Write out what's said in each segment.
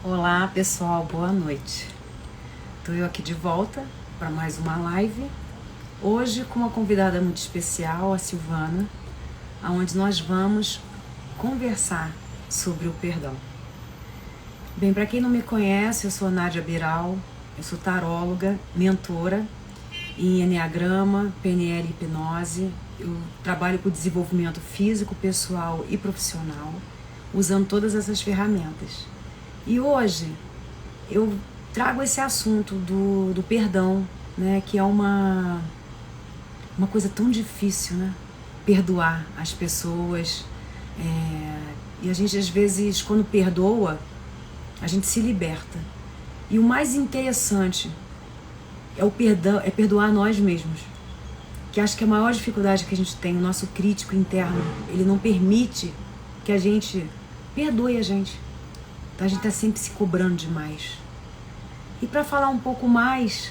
Olá pessoal, boa noite. Estou eu aqui de volta para mais uma live. Hoje com uma convidada muito especial, a Silvana, onde nós vamos conversar sobre o perdão. Bem, para quem não me conhece, eu sou a Nádia Biral, eu sou taróloga, mentora em Enneagrama, PNL e Hipnose. Eu trabalho com desenvolvimento físico, pessoal e profissional, usando todas essas ferramentas. E hoje eu trago esse assunto do perdão, né? Que é uma coisa tão difícil, né? Perdoar as pessoas. E a gente, às vezes, quando perdoa, a gente se liberta. E o mais interessante é o perdão, é perdoar nós mesmos. Que acho que a maior dificuldade que a gente tem, o nosso crítico interno, ele não permite que a gente perdoe a gente. Então a gente está sempre se cobrando demais. E para falar um pouco mais,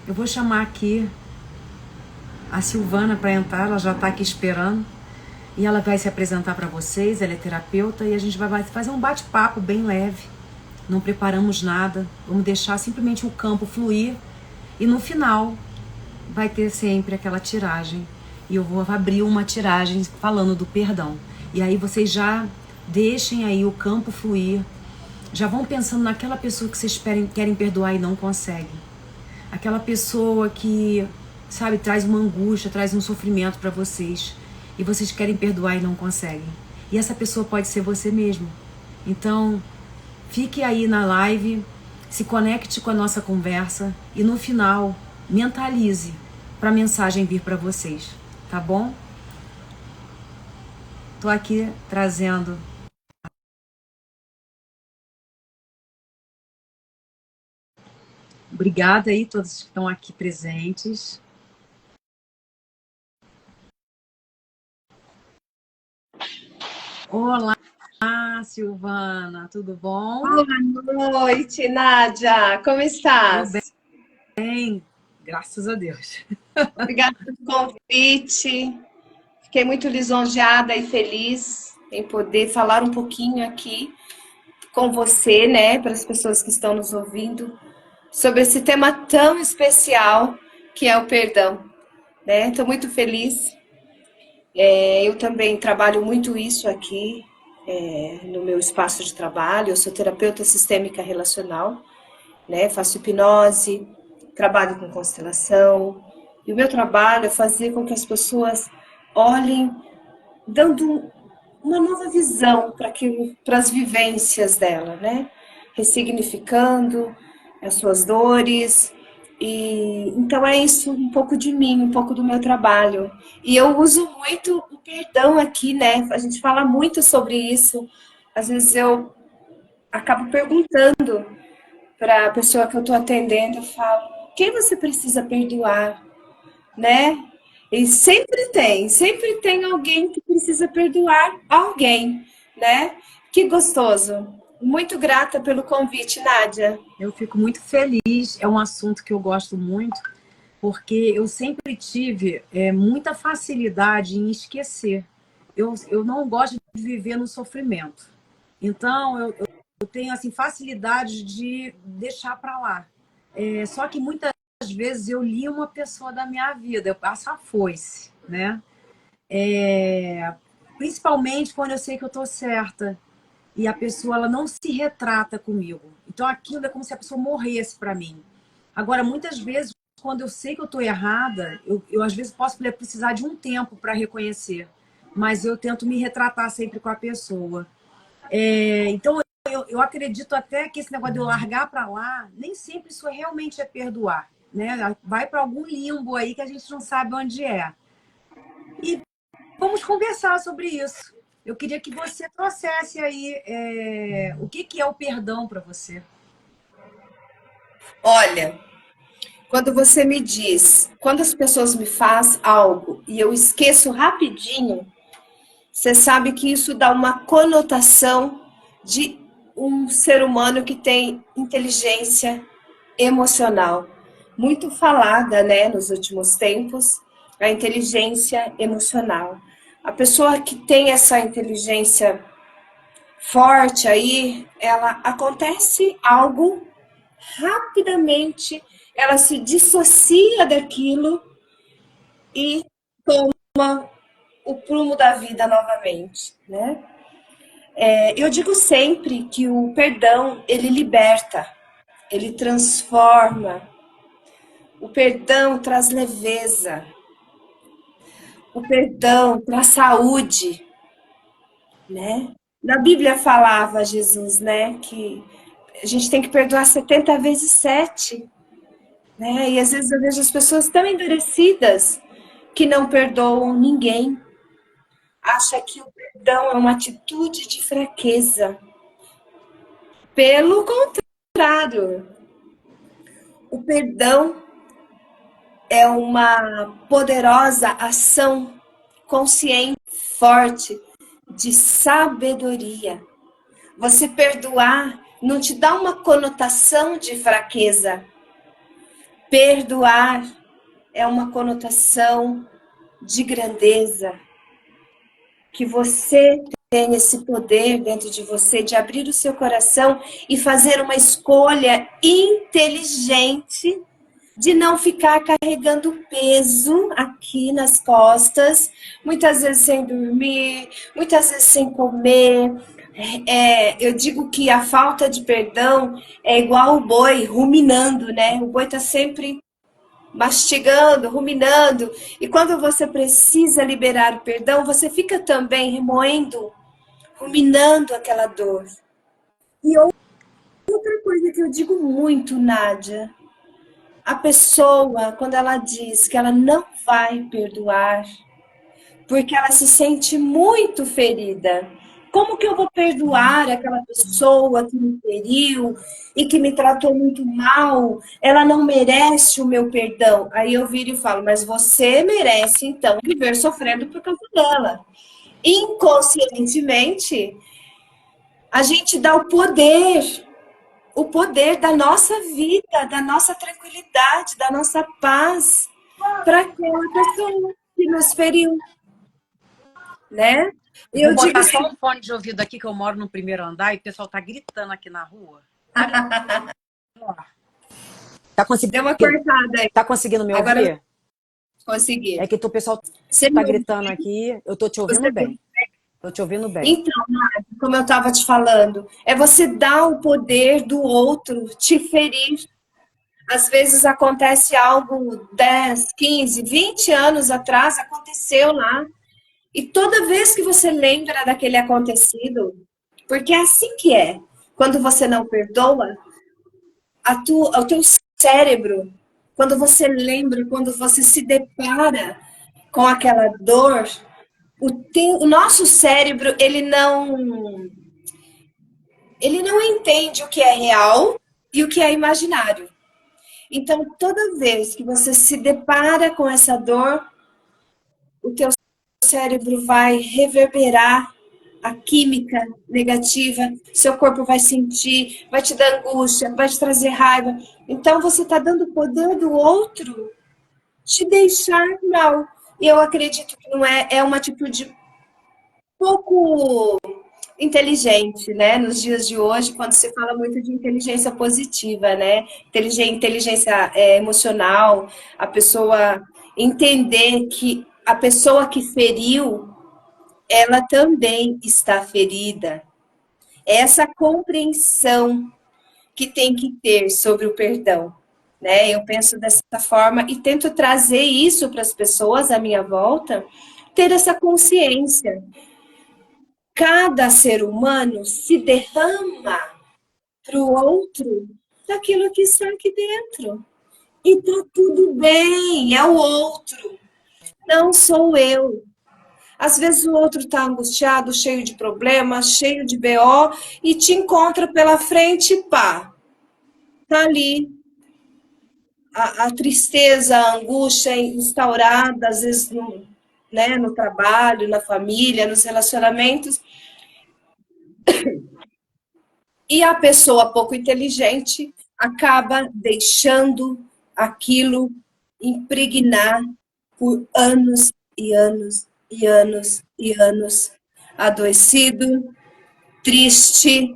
eu vou chamar aqui a Silvana para entrar, ela já está aqui esperando. E ela vai se apresentar para vocês, ela é terapeuta e a gente vai fazer um bate-papo bem leve. Não preparamos nada, vamos deixar simplesmente o campo fluir. E no final vai ter sempre aquela tiragem. E eu vou abrir uma tiragem falando do perdão. E aí vocês já deixem aí o campo fluir. Já vão pensando naquela pessoa que vocês querem perdoar e não conseguem. Aquela pessoa que, sabe, traz uma angústia, traz um sofrimento para vocês. E vocês querem perdoar e não conseguem. E essa pessoa pode ser você mesmo. Então, fique aí na live, se conecte com a nossa conversa e no final, mentalize para a mensagem vir para vocês. Tá bom? Tô aqui trazendo... Obrigada aí todos que estão aqui presentes. Olá, Silvana, tudo bom? Boa noite, Nádia. Como Eu estás? bem, graças a Deus. Obrigada pelo convite. Fiquei muito lisonjeada e feliz em poder falar um pouquinho aqui com você, né, para as pessoas que estão nos ouvindo, sobre esse tema tão especial que é o perdão, né? Estou muito feliz. Eu também trabalho muito isso aqui, no meu espaço de trabalho. Eu sou terapeuta sistêmica relacional, né? Faço hipnose, trabalho com constelação. E o meu trabalho é fazer com que as pessoas olhem, dando uma nova visão para as vivências dela, né? Ressignificando as suas dores. E então é isso, um pouco de mim, um pouco do meu trabalho. E eu uso muito o perdão aqui, né? A gente fala muito sobre isso. Às vezes eu acabo perguntando para a pessoa que eu estou atendendo, eu falo, quem você precisa perdoar, né? E sempre tem alguém que precisa perdoar alguém, né? Que gostoso. Muito grata pelo convite, Nádia. Eu fico muito feliz, é um assunto que eu gosto muito, porque eu sempre tive muita facilidade em esquecer. Eu não gosto de viver no sofrimento. Então, eu tenho assim, facilidade de deixar para lá. Só que muitas vezes eu li uma pessoa da minha vida, eu passo a foice, né? Principalmente quando eu sei que eu estou certa e a pessoa ela não se retrata comigo. Então aquilo é como se a pessoa morresse para mim. Agora, muitas vezes, quando eu sei que eu estou errada, eu às vezes posso precisar de um tempo para reconhecer, mas eu tento me retratar sempre com a pessoa. Então, eu acredito até que esse negócio de eu largar para lá, nem sempre isso realmente é perdoar, né? Vai para algum limbo aí que a gente não sabe onde é. E vamos conversar sobre isso. Eu queria que você trouxesse aí o que é o perdão para você. Olha, quando você me diz, quando as pessoas me fazem algo e eu esqueço rapidinho, você sabe que isso dá uma conotação de um ser humano que tem inteligência emocional, muito falada, né, nos últimos tempos, a inteligência emocional. A pessoa que tem essa inteligência forte aí, ela acontece algo rapidamente, ela se dissocia daquilo e toma o prumo da vida novamente, né? Eu digo sempre que o perdão, ele liberta, ele transforma, o perdão traz leveza, o perdão traz saúde, né? Na Bíblia falava Jesus, né, que a gente tem que perdoar 70 vezes 7, né? E às vezes eu vejo as pessoas tão endurecidas que não perdoam ninguém. Acha que o perdão é uma atitude de fraqueza. Pelo contrário, o perdão é uma poderosa ação consciente, forte, de sabedoria. Você perdoar não te dá uma conotação de fraqueza. Perdoar é uma conotação de grandeza, que você tem esse poder dentro de você de abrir o seu coração e fazer uma escolha inteligente de não ficar carregando peso aqui nas costas, muitas vezes sem dormir, muitas vezes sem comer. Eu digo que a falta de perdão é igual o boi ruminando, né? O boi está sempre mastigando, ruminando, e quando você precisa liberar o perdão, você fica também remoendo, ruminando aquela dor. E outra coisa que eu digo muito, Nádia, a pessoa, quando ela diz que ela não vai perdoar, porque ela se sente muito ferida. Como que eu vou perdoar aquela pessoa que me feriu e que me tratou muito mal? Ela não merece o meu perdão. Aí eu viro e falo, mas você merece, então, viver sofrendo por causa dela. Inconscientemente, a gente dá o poder da nossa vida, da nossa tranquilidade, da nossa paz, para aquela pessoa que nos feriu, né? Vou Eu digo botar só assim, um fone de ouvido aqui, que eu moro no primeiro andar e o pessoal tá gritando aqui na rua. Tá deu uma conseguindo, cortada aí. tá conseguindo me Agora ouvir? consegui. É que o pessoal Você tá me ouve? gritando aqui, eu tô te ouvindo Você me... bem. Tô te ouvindo bem. Então, Nádia, como eu estava te falando, é você dar o poder do outro te ferir. Às vezes acontece algo 10, 15, 20 anos atrás, aconteceu lá. E toda vez que você lembra daquele acontecido, porque é assim que é, quando você não perdoa, o teu cérebro, quando você lembra, quando você se depara com aquela dor, o nosso cérebro, ele não entende o que é real e o que é imaginário. Então, toda vez que você se depara com essa dor, o teu cérebro vai reverberar a química negativa, seu corpo vai sentir, vai te dar angústia, vai te trazer raiva. Então, você está dando o poder do outro te deixar mal. E eu acredito que não é uma atitude pouco inteligente, né? Nos dias de hoje, quando se fala muito de inteligência positiva, né? Inteligência emocional, a pessoa entender que a pessoa que feriu, ela também está ferida. Essa compreensão que tem que ter sobre o perdão, né? Eu penso dessa forma e tento trazer isso para as pessoas à minha volta, ter essa consciência. Cada ser humano se derrama para o outro daquilo que está aqui dentro. E tá tudo bem, é o outro, não sou eu. Às vezes o outro está angustiado, cheio de problemas, cheio de BO, e te encontra pela frente e pá, tá ali a tristeza, a angústia instaurada, às vezes no, né, no trabalho, na família, nos relacionamentos. E a pessoa pouco inteligente acaba deixando aquilo impregnar por anos e anos e anos e anos, adoecido, triste,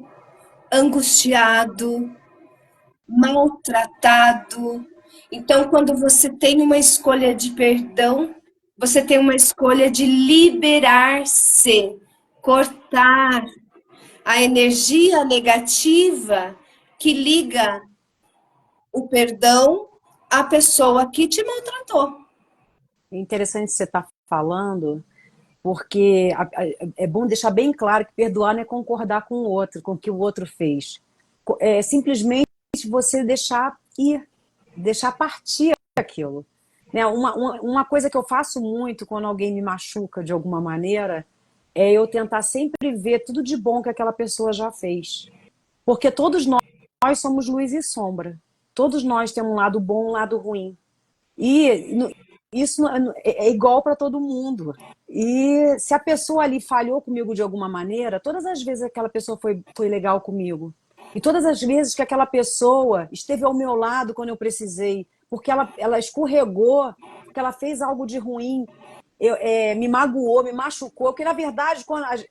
angustiado, maltratado. Então, quando você tem uma escolha de perdão, você tem uma escolha de liberar-se, cortar a energia negativa que liga o perdão à pessoa que te maltratou. É interessante você estar falando, porque é bom deixar bem claro que perdoar não é concordar com o outro, com o que o outro fez. É simplesmente você deixar ir, deixar partir aquilo. Né? Uma coisa que eu faço muito quando alguém me machuca de alguma maneira é eu tentar sempre ver tudo de bom que aquela pessoa já fez. Porque todos nós somos luz e sombra. Todos nós temos um lado bom e um lado ruim. E isso é igual para todo mundo. E se a pessoa ali falhou comigo de alguma maneira, todas as vezes que aquela pessoa foi legal comigo, e todas as vezes que aquela pessoa esteve ao meu lado quando eu precisei, porque ela escorregou, porque ela fez algo de ruim, me magoou, me machucou, porque na verdade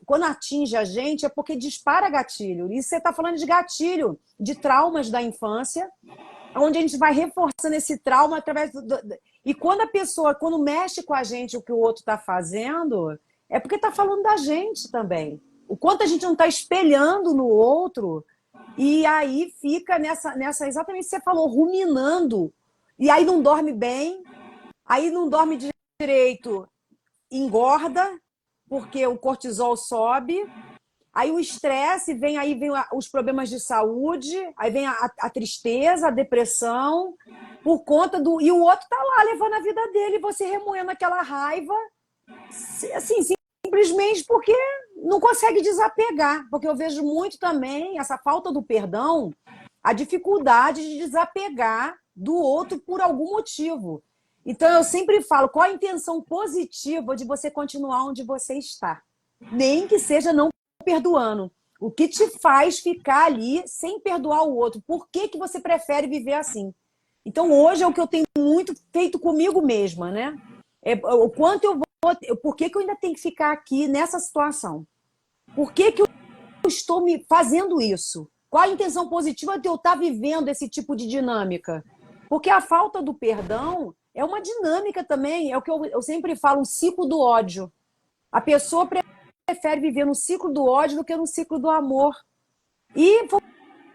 quando atinge a gente é porque dispara gatilho. E você está falando de gatilho, de traumas da infância, onde a gente vai reforçando esse trauma através E quando a pessoa, quando mexe com a gente o que o outro está fazendo, é porque está falando da gente também. O quanto a gente não está espelhando no outro, e aí fica nessa exatamente o que você falou, ruminando. E aí não dorme bem, aí não dorme direito, engorda, porque o cortisol sobe. Aí o estresse, vem os problemas de saúde, aí vem a tristeza, a depressão, por conta do... E o outro tá lá levando a vida dele, e você remoendo aquela raiva, assim, simplesmente porque não consegue desapegar. Porque eu vejo muito também essa falta do perdão, a dificuldade de desapegar do outro por algum motivo. Então eu sempre falo, qual a intenção positiva de você continuar onde você está? Nem que seja não perdoando. O que te faz ficar ali sem perdoar o outro? Por que você prefere viver assim? Então, hoje é o que eu tenho muito feito comigo mesma, né? O quanto eu vou... Por que eu ainda tenho que ficar aqui nessa situação? Por que eu estou me fazendo isso? Qual a intenção positiva de eu estar vivendo esse tipo de dinâmica? Porque a falta do perdão é uma dinâmica também, é o que eu sempre falo, um ciclo do ódio. A pessoa prefere viver no ciclo do ódio do que no ciclo do amor. E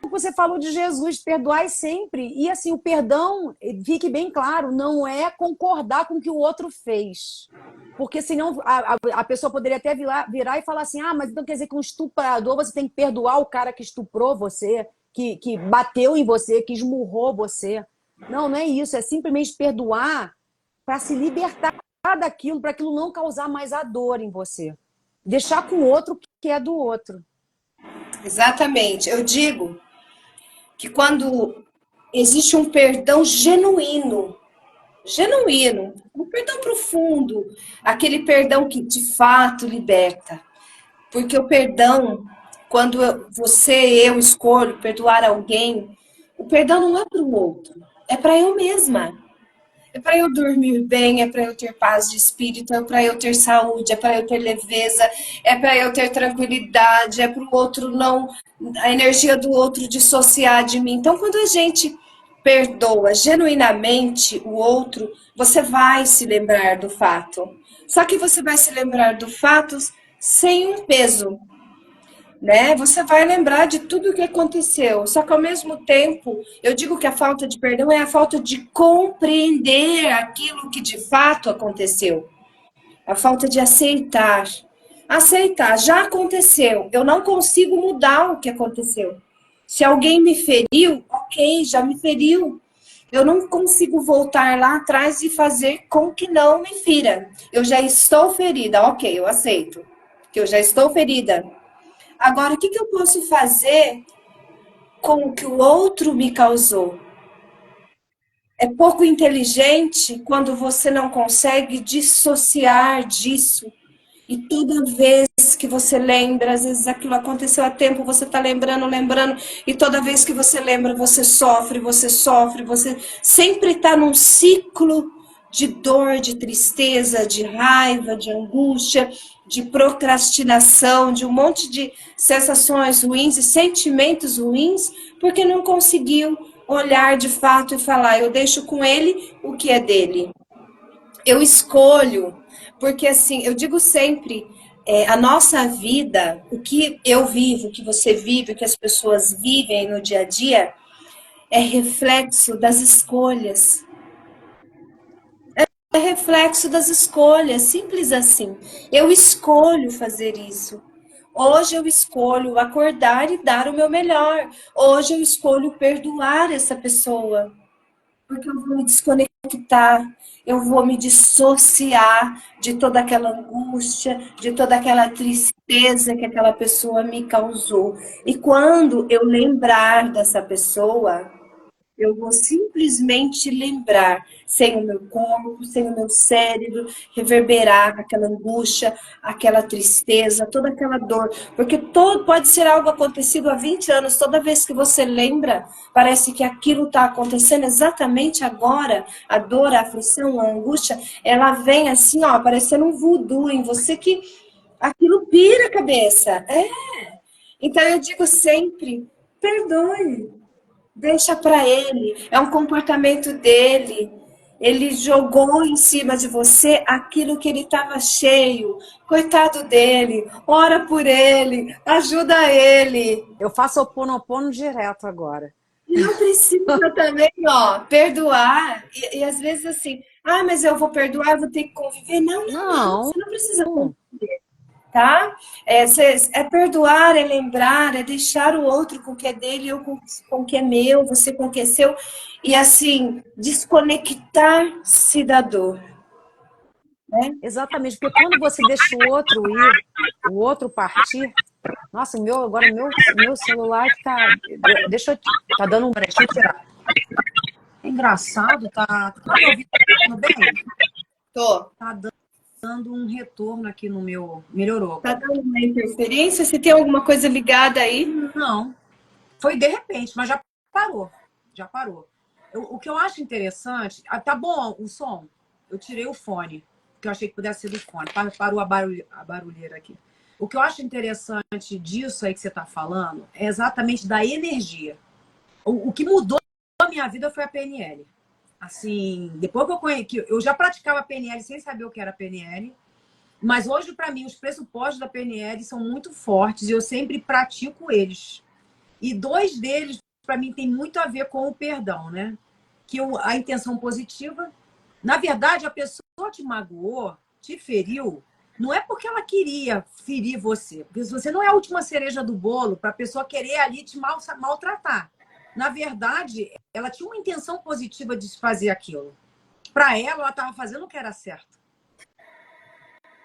você falou de Jesus, perdoai sempre. E assim, o perdão, fique bem claro, não é concordar com o que o outro fez. Porque senão a pessoa poderia até virar e falar assim, mas então quer dizer que um estuprador, você tem que perdoar o cara que estuprou você, que bateu em você, que esmurrou você. Não é isso, é simplesmente perdoar para se libertar daquilo, para aquilo não causar mais a dor em você. Deixar com o outro o que é do outro. Exatamente. Eu digo que quando existe um perdão genuíno, um perdão profundo, aquele perdão que de fato liberta. Porque o perdão, quando eu escolho perdoar alguém, o perdão não é para o outro, é para eu mesma. É para eu dormir bem, é para eu ter paz de espírito, é para eu ter saúde, é para eu ter leveza, é para eu ter tranquilidade, é para o outro não, a energia do outro dissociar de mim. Então, quando a gente perdoa genuinamente o outro, você vai se lembrar do fato. Só que você vai se lembrar do fato sem um peso, né? Você vai lembrar de tudo o que aconteceu. Só que ao mesmo tempo, eu digo que a falta de perdão é a falta de compreender aquilo que de fato aconteceu. A falta de aceitar. Aceitar, já aconteceu. Eu não consigo mudar o que aconteceu. Se alguém me feriu, ok, já me feriu. Eu não consigo voltar lá atrás e fazer com que não me fira. Eu já estou ferida, ok, eu aceito. Que eu já estou ferida. Agora, o que eu posso fazer com o que o outro me causou? É pouco inteligente quando você não consegue dissociar disso. E toda vez que você lembra, às vezes aquilo aconteceu há tempo, você está lembrando, e toda vez que você lembra, você sofre, você sempre está num ciclo de dor, de tristeza, de raiva, de angústia, de procrastinação, de um monte de sensações ruins e sentimentos ruins, porque não conseguiu olhar de fato e falar: eu deixo com ele o que é dele. Eu escolho, porque assim, eu digo sempre, a nossa vida, o que eu vivo, o que você vive, o que as pessoas vivem no dia a dia, é reflexo das escolhas. É reflexo das escolhas, simples assim. Eu escolho fazer isso. Hoje eu escolho acordar e dar o meu melhor. Hoje eu escolho perdoar essa pessoa, porque eu vou me desconectar, eu vou me dissociar de toda aquela angústia, de toda aquela tristeza que aquela pessoa me causou. E quando eu lembrar dessa pessoa, eu vou simplesmente lembrar, sem o meu corpo, sem o meu cérebro, reverberar aquela angústia, aquela tristeza, toda aquela dor. Porque todo, pode ser algo acontecido há 20 anos, toda vez que você lembra, parece que aquilo está acontecendo exatamente agora. A dor, a aflição, a angústia, ela vem assim, ó, parecendo um voodoo em você que aquilo pira a cabeça. Então eu digo sempre, perdoe. Deixa para ele, é um comportamento dele. Ele jogou em cima de você aquilo que ele estava cheio. Coitado dele, ora por ele, ajuda ele. Eu faço Ho'oponopono direto agora. E não precisa também, ó, perdoar. E às vezes assim, ah, mas eu vou perdoar, eu vou ter que conviver. Não, não, não, Não. você não precisa conviver, tá? É perdoar, é lembrar, é deixar o outro com o que é dele, eu com o que é meu, você com o que é seu, e assim, desconectar-se da dor, né? Exatamente, porque quando você deixa o outro ir, o outro partir, nossa, meu celular que tá, deixa eu, tá dando um, deixa eu tirar. É engraçado, tá me ouvindo bem? Tô. Tá dando um retorno aqui no meu, melhorou Tá agora. dando uma interferência? Se tem alguma coisa ligada aí? Não, foi de repente, mas parou, já parou. O que eu acho interessante, tá bom o som, eu tirei o fone, que eu achei que pudesse ser do fone, parou a barulheira aqui. O que eu acho interessante disso aí que você está falando é exatamente da energia. O que mudou a minha vida foi a PNL. Assim, depois que eu conheci, que eu já praticava PNL sem saber o que era PNL, mas hoje, para mim, os pressupostos da PNL são muito fortes e eu sempre pratico eles. E dois deles, para mim, tem muito a ver com o perdão, né? A intenção positiva. Na verdade, a pessoa te magoou, te feriu, não é porque ela queria ferir você. Porque você não é a última cereja do bolo para a pessoa querer ali te maltratar. Na verdade, ela tinha uma intenção positiva de fazer aquilo. Para ela estava fazendo o que era certo.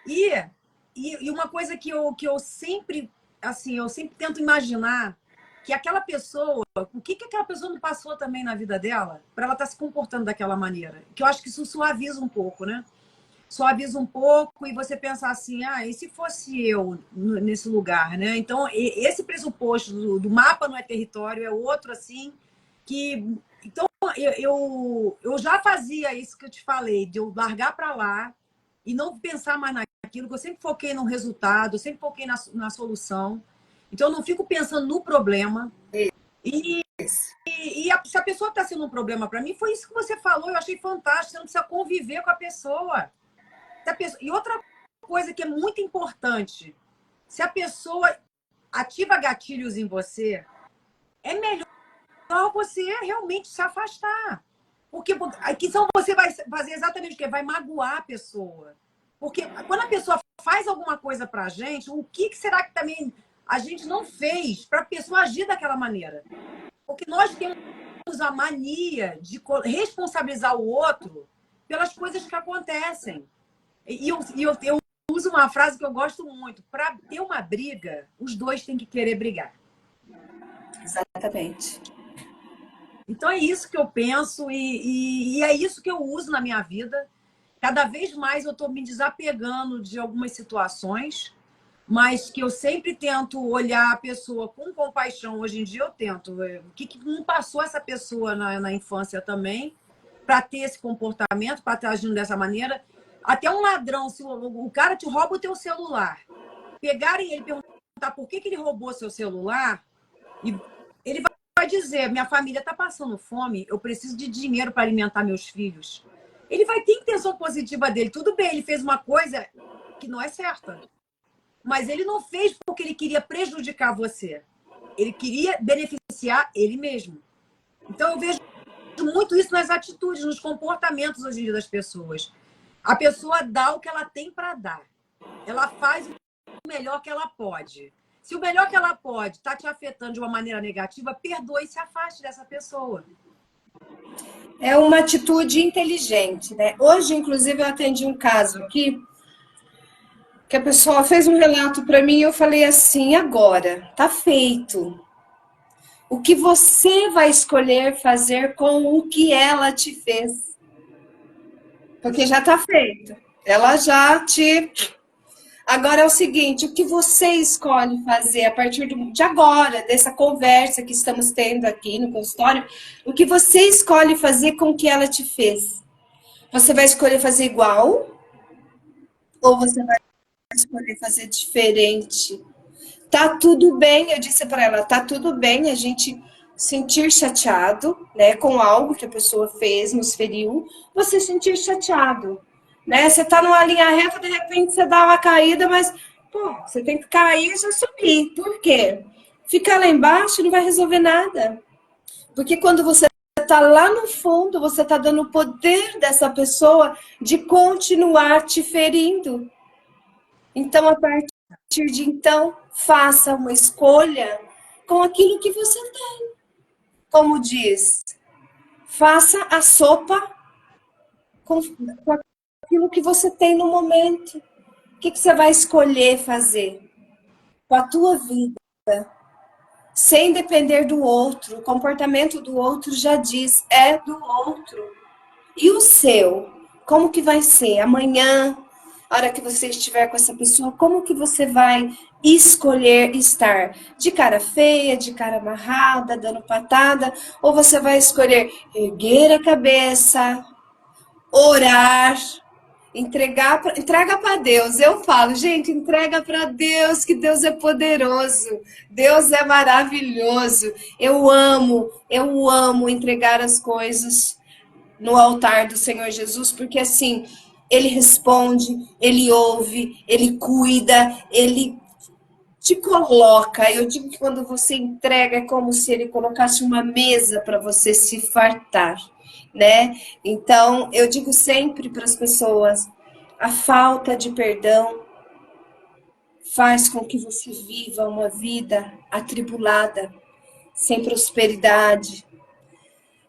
E uma coisa que eu sempre, assim, eu sempre tento imaginar que aquela pessoa, o que aquela pessoa não passou também na vida dela para ela estar se comportando daquela maneira. Que eu acho que isso suaviza um pouco, né? Suaviza um pouco e você pensar assim, ah, e se fosse eu nesse lugar, né? Então, esse pressuposto do mapa não é território é outro, assim, que... Então, eu já fazia isso que eu te falei, de eu largar para lá e não pensar mais naquilo, que eu sempre foquei no resultado, eu sempre foquei na solução. Então, eu não fico pensando no problema. E, se a pessoa está sendo um problema para mim, foi isso que você falou, eu achei fantástico, você não precisa conviver com a pessoa. E outra coisa que é muito importante, se a pessoa ativa gatilhos em você, é melhor você realmente se afastar. Porque aqui são você vai fazer exatamente o quê? Vai magoar a pessoa. Porque quando a pessoa faz alguma coisa pra gente, o que será que também a gente não fez para a pessoa agir daquela maneira? Porque nós temos a mania de responsabilizar o outro pelas coisas que acontecem. Eu uso uma frase que eu gosto muito. Para ter uma briga, os dois têm que querer brigar. Exatamente. Então é isso que eu penso e é isso que eu uso na minha vida. Cada vez mais eu estou me desapegando de algumas situações, mas que eu sempre tento olhar a pessoa com compaixão. Hoje em dia eu tento. O que não passou essa pessoa na infância também? para ter esse comportamento, para estar agindo dessa maneira. Até um ladrão, se o cara te rouba o teu celular, pegarem ele e perguntar por que ele roubou seu celular, e ele vai dizer, minha família está passando fome, eu preciso de dinheiro para alimentar meus filhos. Ele vai ter intenção positiva dele. Tudo bem, ele fez uma coisa que não é certa. Mas ele não fez porque ele queria prejudicar você. Ele queria beneficiar ele mesmo. Então, eu vejo muito isso nas atitudes, nos comportamentos hoje em dia das pessoas. A pessoa dá o que ela tem para dar. Ela faz o melhor que ela pode. Se o melhor que ela pode está te afetando de uma maneira negativa, perdoe e se afaste dessa pessoa. É uma atitude inteligente, né? Hoje, inclusive, eu atendi um caso aqui que a pessoa fez um relato para mim e eu falei assim, agora, tá feito. O que você vai escolher fazer com o que ela te fez? Porque já tá feito. Ela já te... Agora é o seguinte, o que você escolhe fazer a partir de agora, dessa conversa que estamos tendo aqui no consultório, o que você escolhe fazer com o que ela te fez? Você vai escolher fazer igual? Ou você vai escolher fazer diferente? Tá tudo bem, eu disse para ela, tá tudo bem a gente sentir chateado, né, com algo que a pessoa fez, nos feriu, você sentir chateado, né? Você tá numa linha reta, de repente você dá uma caída, mas, pô, você tem que cair e já subir. Por quê? Ficar lá embaixo não vai resolver nada. Porque quando você tá lá no fundo, você tá dando o poder dessa pessoa de continuar te ferindo. Então, a partir de então, faça uma escolha com aquilo que você tem. Como diz, faça a sopa com aquilo que você tem no momento. O que você vai escolher fazer com a tua vida? Sem depender do outro. O comportamento do outro já diz, é do outro. E o seu? Como que vai ser? Amanhã, a hora que você estiver com essa pessoa, como que você vai escolher estar? De cara feia, de cara amarrada, dando patada? Ou você vai escolher erguer a cabeça, orar, entrega para Deus. Eu falo, gente, entrega para Deus, que Deus é poderoso. Deus é maravilhoso. Eu amo entregar as coisas no altar do Senhor Jesus, porque assim, Ele responde, Ele ouve, Ele cuida, Ele te coloca. Eu digo que quando você entrega, é como se Ele colocasse uma mesa para você se fartar, né? Então, eu digo sempre para as pessoas, a falta de perdão faz com que você viva uma vida atribulada, sem prosperidade.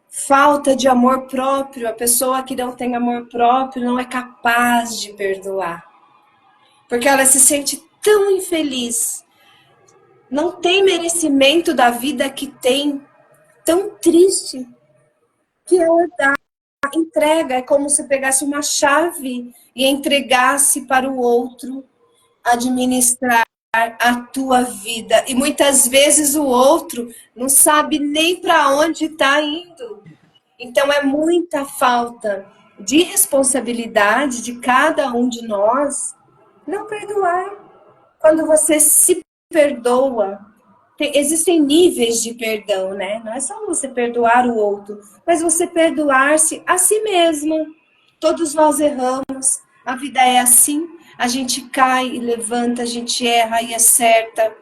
Falta de amor próprio, a pessoa que não tem amor próprio não é capaz de perdoar. Porque ela se sente tão infeliz, não tem merecimento da vida que tem, tão triste, que ela dá, entrega, é como se pegasse uma chave e entregasse para o outro administrar a tua vida. E muitas vezes o outro não sabe nem para onde está indo. Então, é muita falta de responsabilidade de cada um de nós não perdoar. Quando você se perdoa, existem níveis de perdão, né? Não é só você perdoar o outro, mas você perdoar-se a si mesmo. Todos nós erramos, a vida é assim, a gente cai e levanta, a gente erra e acerta,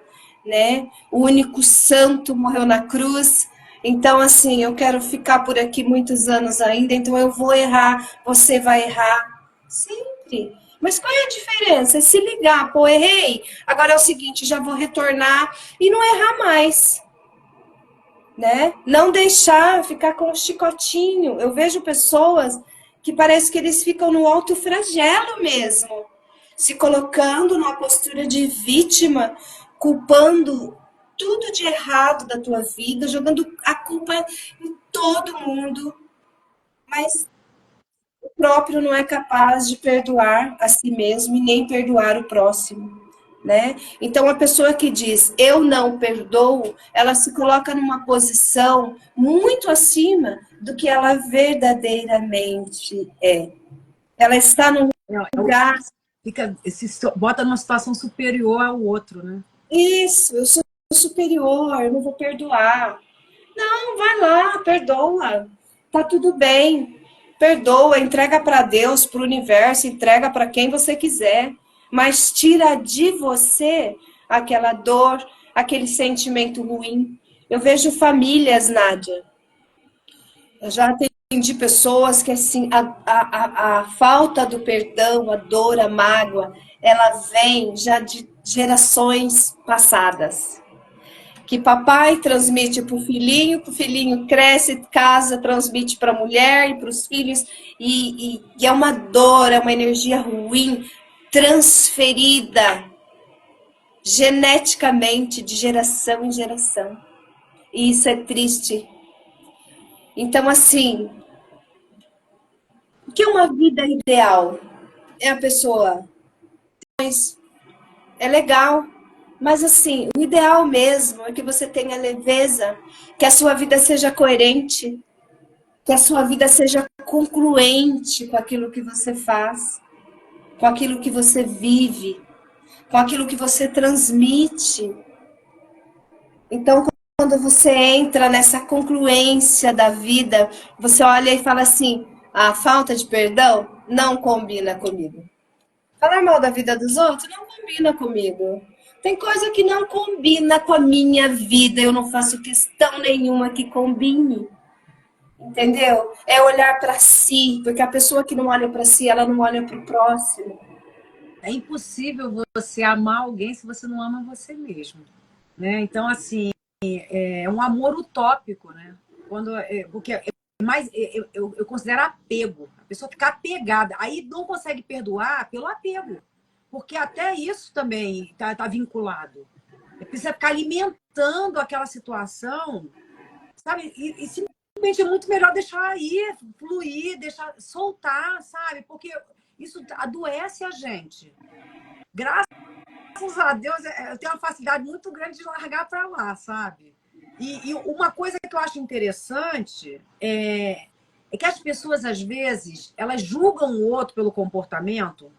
né? O único santo morreu na cruz. Então, assim, eu quero ficar por aqui muitos anos ainda, então eu vou errar, você vai errar. Sempre. Mas qual é a diferença? É se ligar, pô, errei. Agora é o seguinte, já vou retornar e não errar mais. Né? Não deixar ficar com o chicotinho. Eu vejo pessoas que parece que eles ficam no alto flagelo mesmo, se colocando numa postura de vítima, culpando tudo de errado da tua vida, jogando a culpa em todo mundo, mas o próprio não é capaz de perdoar a si mesmo e nem perdoar o próximo. né? Então, a pessoa que diz eu não perdoo, ela se coloca numa posição muito acima do que ela verdadeiramente é. Ela está num lugar. Bota numa situação superior ao outro, né? Isso, eu sou superior, eu não vou perdoar. Não, vai lá, perdoa. Tá tudo bem. Perdoa, entrega para Deus, para o universo, entrega para quem você quiser, mas tira de você aquela dor, aquele sentimento ruim. Eu vejo famílias, Nádia. Eu já atendi pessoas que assim a falta do perdão, a dor, a mágoa, ela vem já de gerações passadas que papai transmite para o filhinho cresce, casa, transmite para a mulher e para os filhos, e é uma dor, é uma energia ruim, transferida geneticamente de geração em geração. E isso é triste. Então, assim, o que é uma vida ideal? É a pessoa, é legal, mas assim, o ideal mesmo é que você tenha leveza, que a sua vida seja coerente, que a sua vida seja concluente com aquilo que você faz, com aquilo que você vive, com aquilo que você transmite. Então, quando você entra nessa concluência da vida, você olha e fala assim: a falta de perdão não combina comigo. Falar mal da vida dos outros não combina comigo. Tem coisa que não combina com a minha vida, eu não faço questão nenhuma que combine. Entendeu? É olhar para si, porque a pessoa que não olha para si, ela não olha para o próximo. É impossível você amar alguém se você não ama você mesmo, né? Então, assim, é um amor utópico, né? Porque mais eu considero apego. A pessoa ficar apegada, aí não consegue perdoar pelo apego, porque até isso também tá vinculado. Precisa ficar alimentando aquela situação, sabe? E simplesmente é muito melhor deixar ir, fluir, deixar soltar, sabe? Porque isso adoece a gente. Graças a Deus, eu tenho uma facilidade muito grande de largar para lá, sabe? E uma coisa que eu acho interessante é que as pessoas, às vezes, elas julgam o outro pelo comportamento,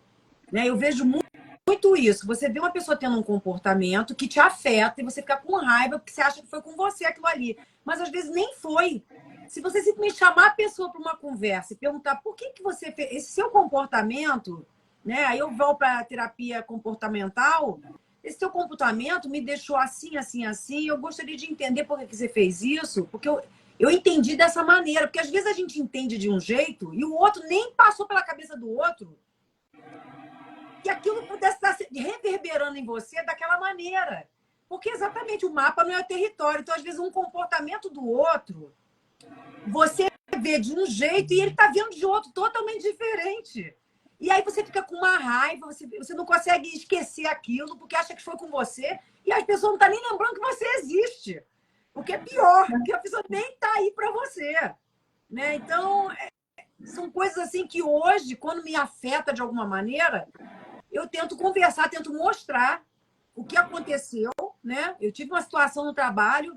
né? Eu vejo muito isso. Você vê uma pessoa tendo um comportamento que te afeta e você fica com raiva porque você acha que foi com você aquilo ali. Mas, às vezes, nem foi. Se você simplesmente chamar a pessoa para uma conversa e perguntar por que você fez esse seu comportamento, né? Aí eu vou para a terapia comportamental. Esse seu comportamento me deixou assim, assim, assim. Eu gostaria de entender por que você fez isso, porque eu entendi dessa maneira. Porque às vezes a gente entende de um jeito e o outro nem passou pela cabeça do outro que aquilo pudesse estar reverberando em você daquela maneira. Porque exatamente o mapa não é o território. Então, às vezes, um comportamento do outro, você vê de um jeito e ele está vendo de outro totalmente diferente. E aí você fica com uma raiva, você não consegue esquecer aquilo, porque acha que foi com você, e as pessoas não estão nem lembrando que você existe. O que é pior, porque a pessoa nem está aí para você. Né? Então, são coisas assim que hoje, quando me afeta de alguma maneira, eu tento conversar, tento mostrar o que aconteceu. Né? Eu tive uma situação no trabalho,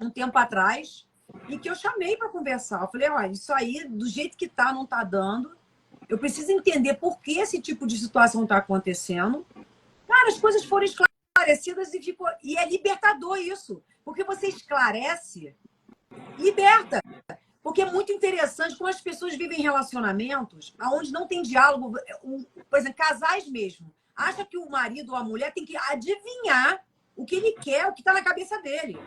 um tempo atrás, e que eu chamei para conversar. Eu falei, olha, isso aí, do jeito que tá, não tá dando. Eu preciso entender por que esse tipo de situação está acontecendo. Cara, as coisas foram esclarecidas e é libertador isso. Porque você esclarece, liberta. Porque é muito interessante como as pessoas vivem relacionamentos onde não tem diálogo. Por exemplo, casais mesmo. Acha que o marido ou a mulher tem que adivinhar o que ele quer, o que está na cabeça dele.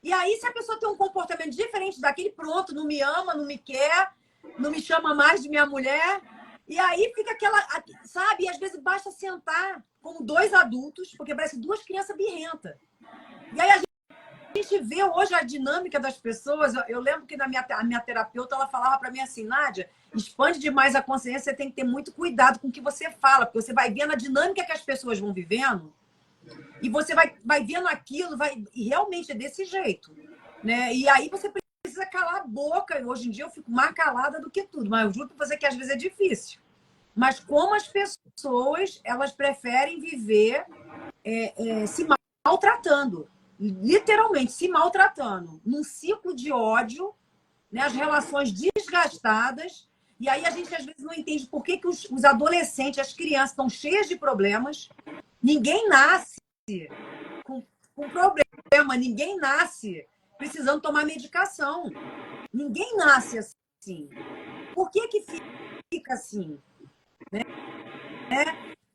E aí, se a pessoa tem um comportamento diferente daquele, pronto, não me ama, não me quer, não me chama mais de minha mulher. E aí fica aquela, sabe? E às vezes basta sentar como dois adultos, porque parece duas crianças birrentas. E aí a gente vê hoje a dinâmica das pessoas. Eu lembro que a minha terapeuta, ela falava para mim assim, Nádia, expande demais a consciência, você tem que ter muito cuidado com o que você fala, porque você vai vendo a dinâmica que as pessoas vão vivendo e você vai vendo aquilo, e realmente é desse jeito. Né? E aí você precisa calar a boca. Hoje em dia eu fico mais calada do que tudo, mas eu juro para você que às vezes é difícil. Mas como as pessoas, elas preferem viver se maltratando, literalmente se maltratando, num ciclo de ódio, né, as relações desgastadas, e aí a gente às vezes não entende por que os adolescentes, as crianças estão cheias de problemas, ninguém nasce com problema, ninguém nasce precisando tomar medicação, ninguém nasce assim. Por que fica assim? Né?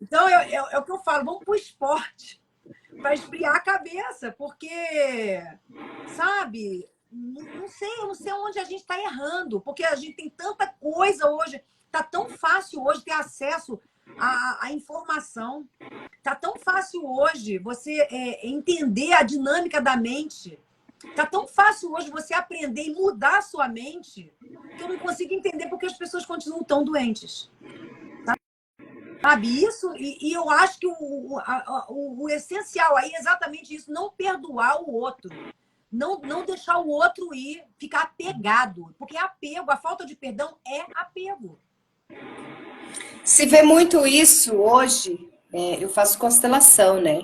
Então, é o que eu falo, vamos para o esporte, para esfriar a cabeça, porque, sabe, eu não sei onde a gente está errando, porque a gente tem tanta coisa hoje, está tão fácil hoje ter acesso à informação, está tão fácil hoje você entender a dinâmica da mente, está tão fácil hoje você aprender e mudar a sua mente, que eu não consigo entender porque as pessoas continuam tão doentes. Sabe isso? E eu acho que o essencial aí é exatamente isso, não perdoar o outro. Não deixar o outro ir, ficar apegado. Porque apego, a falta de perdão é apego. Se vê muito isso hoje, eu faço constelação, né?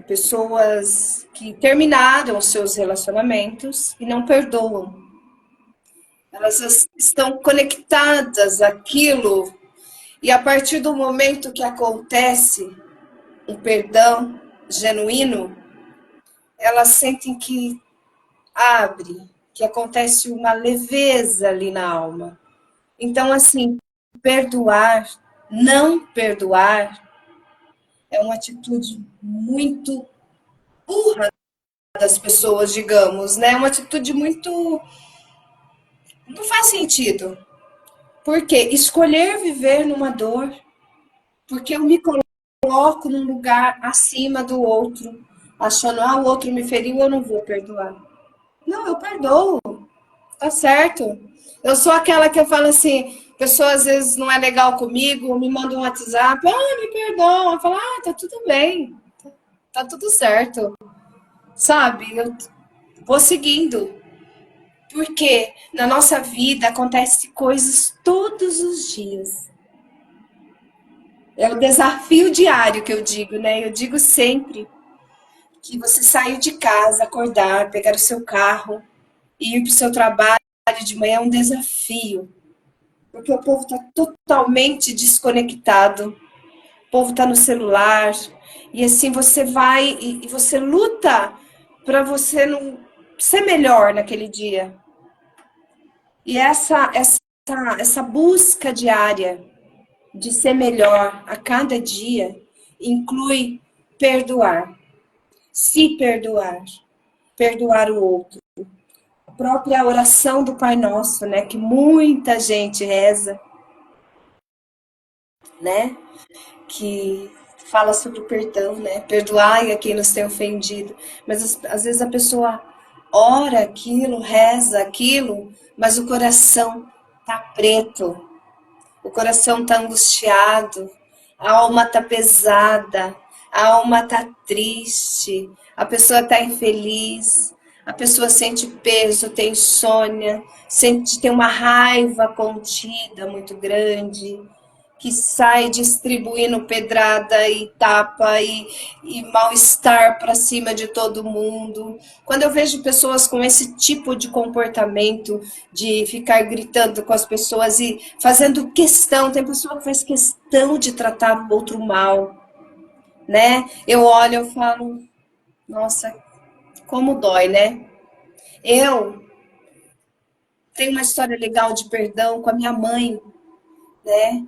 Pessoas que terminaram seus relacionamentos e não perdoam. Elas estão conectadas àquilo. E a partir do momento que acontece um perdão genuíno, elas sentem que abre, que acontece uma leveza ali na alma. Então, assim, perdoar, não perdoar, é uma atitude muito burra das pessoas, digamos, né? Uma atitude muito... não faz sentido. Por quê? Escolher viver numa dor, porque eu me coloco num lugar acima do outro, achando, o outro me feriu, eu não vou perdoar. Não, eu perdoo, tá certo. Eu sou aquela que eu falo assim, pessoa às vezes não é legal comigo, me manda um WhatsApp, me perdoa, eu falo, tá tudo bem, tá tudo certo, sabe? Eu vou seguindo, porque na nossa vida acontece coisas todos os dias. É o desafio diário que eu digo, né? Eu digo sempre que você saiu de casa, acordar, pegar o seu carro e ir para o seu trabalho de manhã é um desafio. Porque o povo está totalmente desconectado. O povo está no celular. E assim você vai e você luta para você não ser melhor naquele dia. E essa busca diária de ser melhor a cada dia inclui perdoar, se perdoar, perdoar o outro. A própria oração do Pai Nosso, né, que muita gente reza, né, que fala sobre o perdão, né, perdoai a quem nos tem ofendido. Mas às vezes a pessoa ora aquilo, reza aquilo, mas o coração tá preto. O coração está angustiado, a alma está pesada, a alma está triste, a pessoa está infeliz, a pessoa sente peso, tem insônia, tem uma raiva contida muito grande, que sai distribuindo pedrada e tapa e mal-estar para cima de todo mundo. Quando eu vejo pessoas com esse tipo de comportamento, de ficar gritando com as pessoas e fazendo questão, tem pessoa que faz questão de tratar o outro mal, né? Eu olho e falo, nossa, como dói, né? Eu tenho uma história legal de perdão com a minha mãe, né?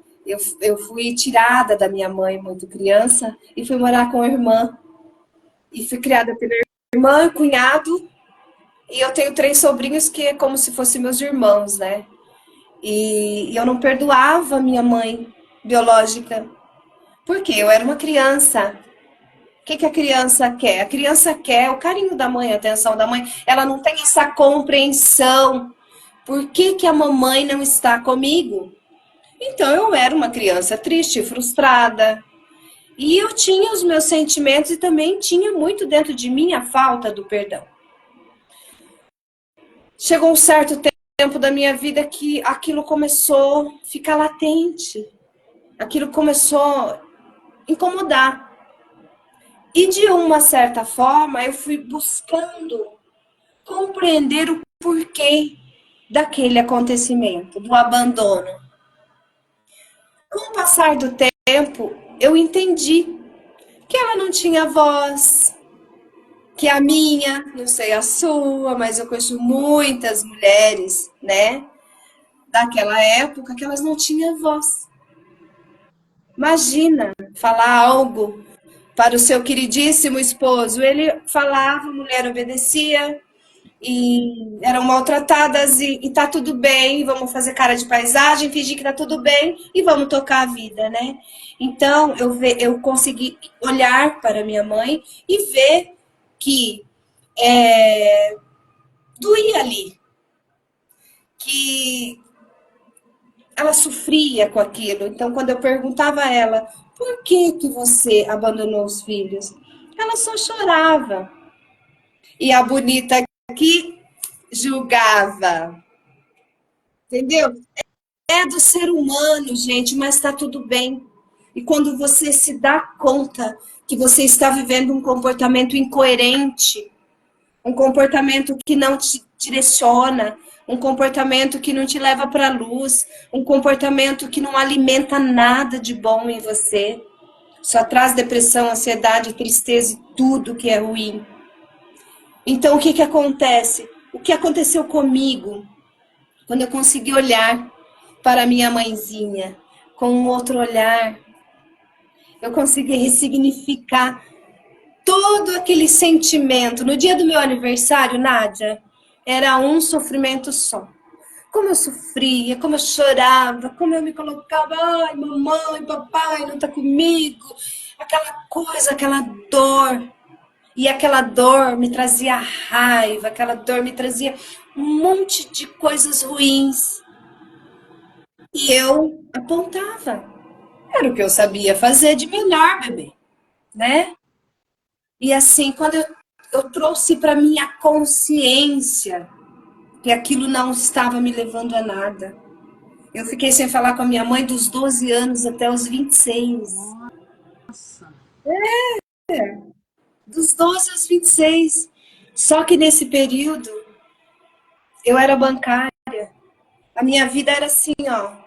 Eu fui tirada da minha mãe muito criança e fui morar com a irmã. E fui criada pela irmã, cunhado, e eu tenho 3 sobrinhos que é como se fossem meus irmãos, né? E eu não perdoava minha mãe biológica, porque eu era uma criança. O que a criança quer? A criança quer o carinho da mãe, a atenção da mãe. Ela não tem essa compreensão. Por que a mamãe não está comigo? Então, eu era uma criança triste, frustrada. E eu tinha os meus sentimentos e também tinha muito dentro de mim a falta do perdão. Chegou um certo tempo da minha vida que aquilo começou a ficar latente. Aquilo começou a incomodar. E de uma certa forma, eu fui buscando compreender o porquê daquele acontecimento, do abandono. Com o passar do tempo, eu entendi que ela não tinha voz, que a minha, não sei a sua, mas eu conheço muitas mulheres, né, daquela época que elas não tinham voz. Imagina falar algo para o seu queridíssimo esposo. Ele falava, a mulher obedecia e eram maltratadas e tá tudo bem, vamos fazer cara de paisagem, fingir que tá tudo bem e vamos tocar a vida, né? Então eu consegui olhar para minha mãe e ver que doía ali, que ela sofria com aquilo. Então, quando eu perguntava a ela, por que que você abandonou os filhos? Ela só chorava. E a bonita aqui julgava. Entendeu? É do ser humano, gente, mas está tudo bem. E quando você se dá conta que você está vivendo um comportamento incoerente, um comportamento que não te direciona, um comportamento que não te leva para a luz, um comportamento que não alimenta nada de bom em você, só traz depressão, ansiedade, tristeza e tudo que é ruim. Então, o que que acontece? O que aconteceu comigo quando eu consegui olhar para minha mãezinha com um outro olhar? Eu consegui ressignificar todo aquele sentimento. No dia do meu aniversário, Nádia, era um sofrimento só. Como eu sofria, como eu chorava, como eu me colocava, ai, mamãe, papai, não tá comigo. Aquela coisa, aquela dor. E aquela dor me trazia raiva, aquela dor me trazia um monte de coisas ruins. E eu apontava. Era o que eu sabia fazer de melhor, bebê, né? E assim, quando eu trouxe para minha consciência que aquilo não estava me levando a nada. Eu fiquei sem falar com a minha mãe dos 12 anos até os 26. Nossa. Dos 12 aos 26. Só que nesse período eu era bancária. A minha vida era assim, ó.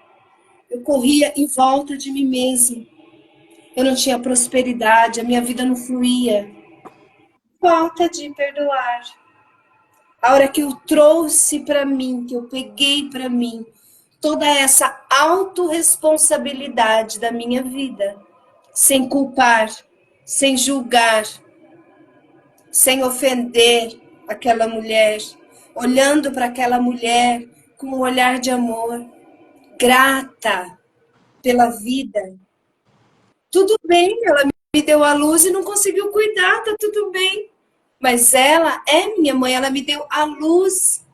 Eu corria em volta de mim mesma. Eu não tinha prosperidade, a minha vida não fluía. Falta de perdoar. A hora que eu trouxe para mim, que eu peguei para mim, toda essa autorresponsabilidade da minha vida, sem culpar, sem julgar, sem ofender aquela mulher, olhando para aquela mulher com um olhar de amor, grata pela vida. Tudo bem, ela me deu a luz e não conseguiu cuidar, tá tudo bem. Mas ela é minha mãe, ela me deu a luz.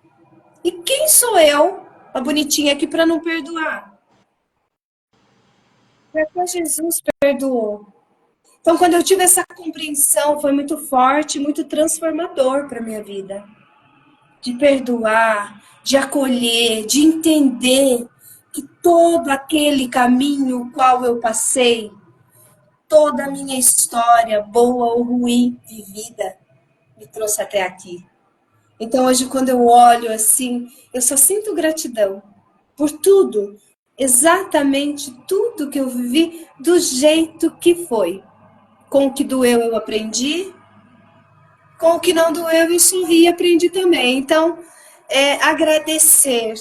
E quem sou eu, a bonitinha aqui, para não perdoar? Até Jesus perdoou. Então, quando eu tive essa compreensão, foi muito forte, muito transformador para minha vida. De perdoar, de acolher, de entender que todo aquele caminho qual eu passei, toda a minha história, boa ou ruim, vivida, me trouxe até aqui. Então, hoje, quando eu olho assim, eu só sinto gratidão por tudo, exatamente tudo que eu vivi do jeito que foi. Com o que doeu, eu aprendi, com o que não doeu, eu sorri e aprendi também. Então, agradecer,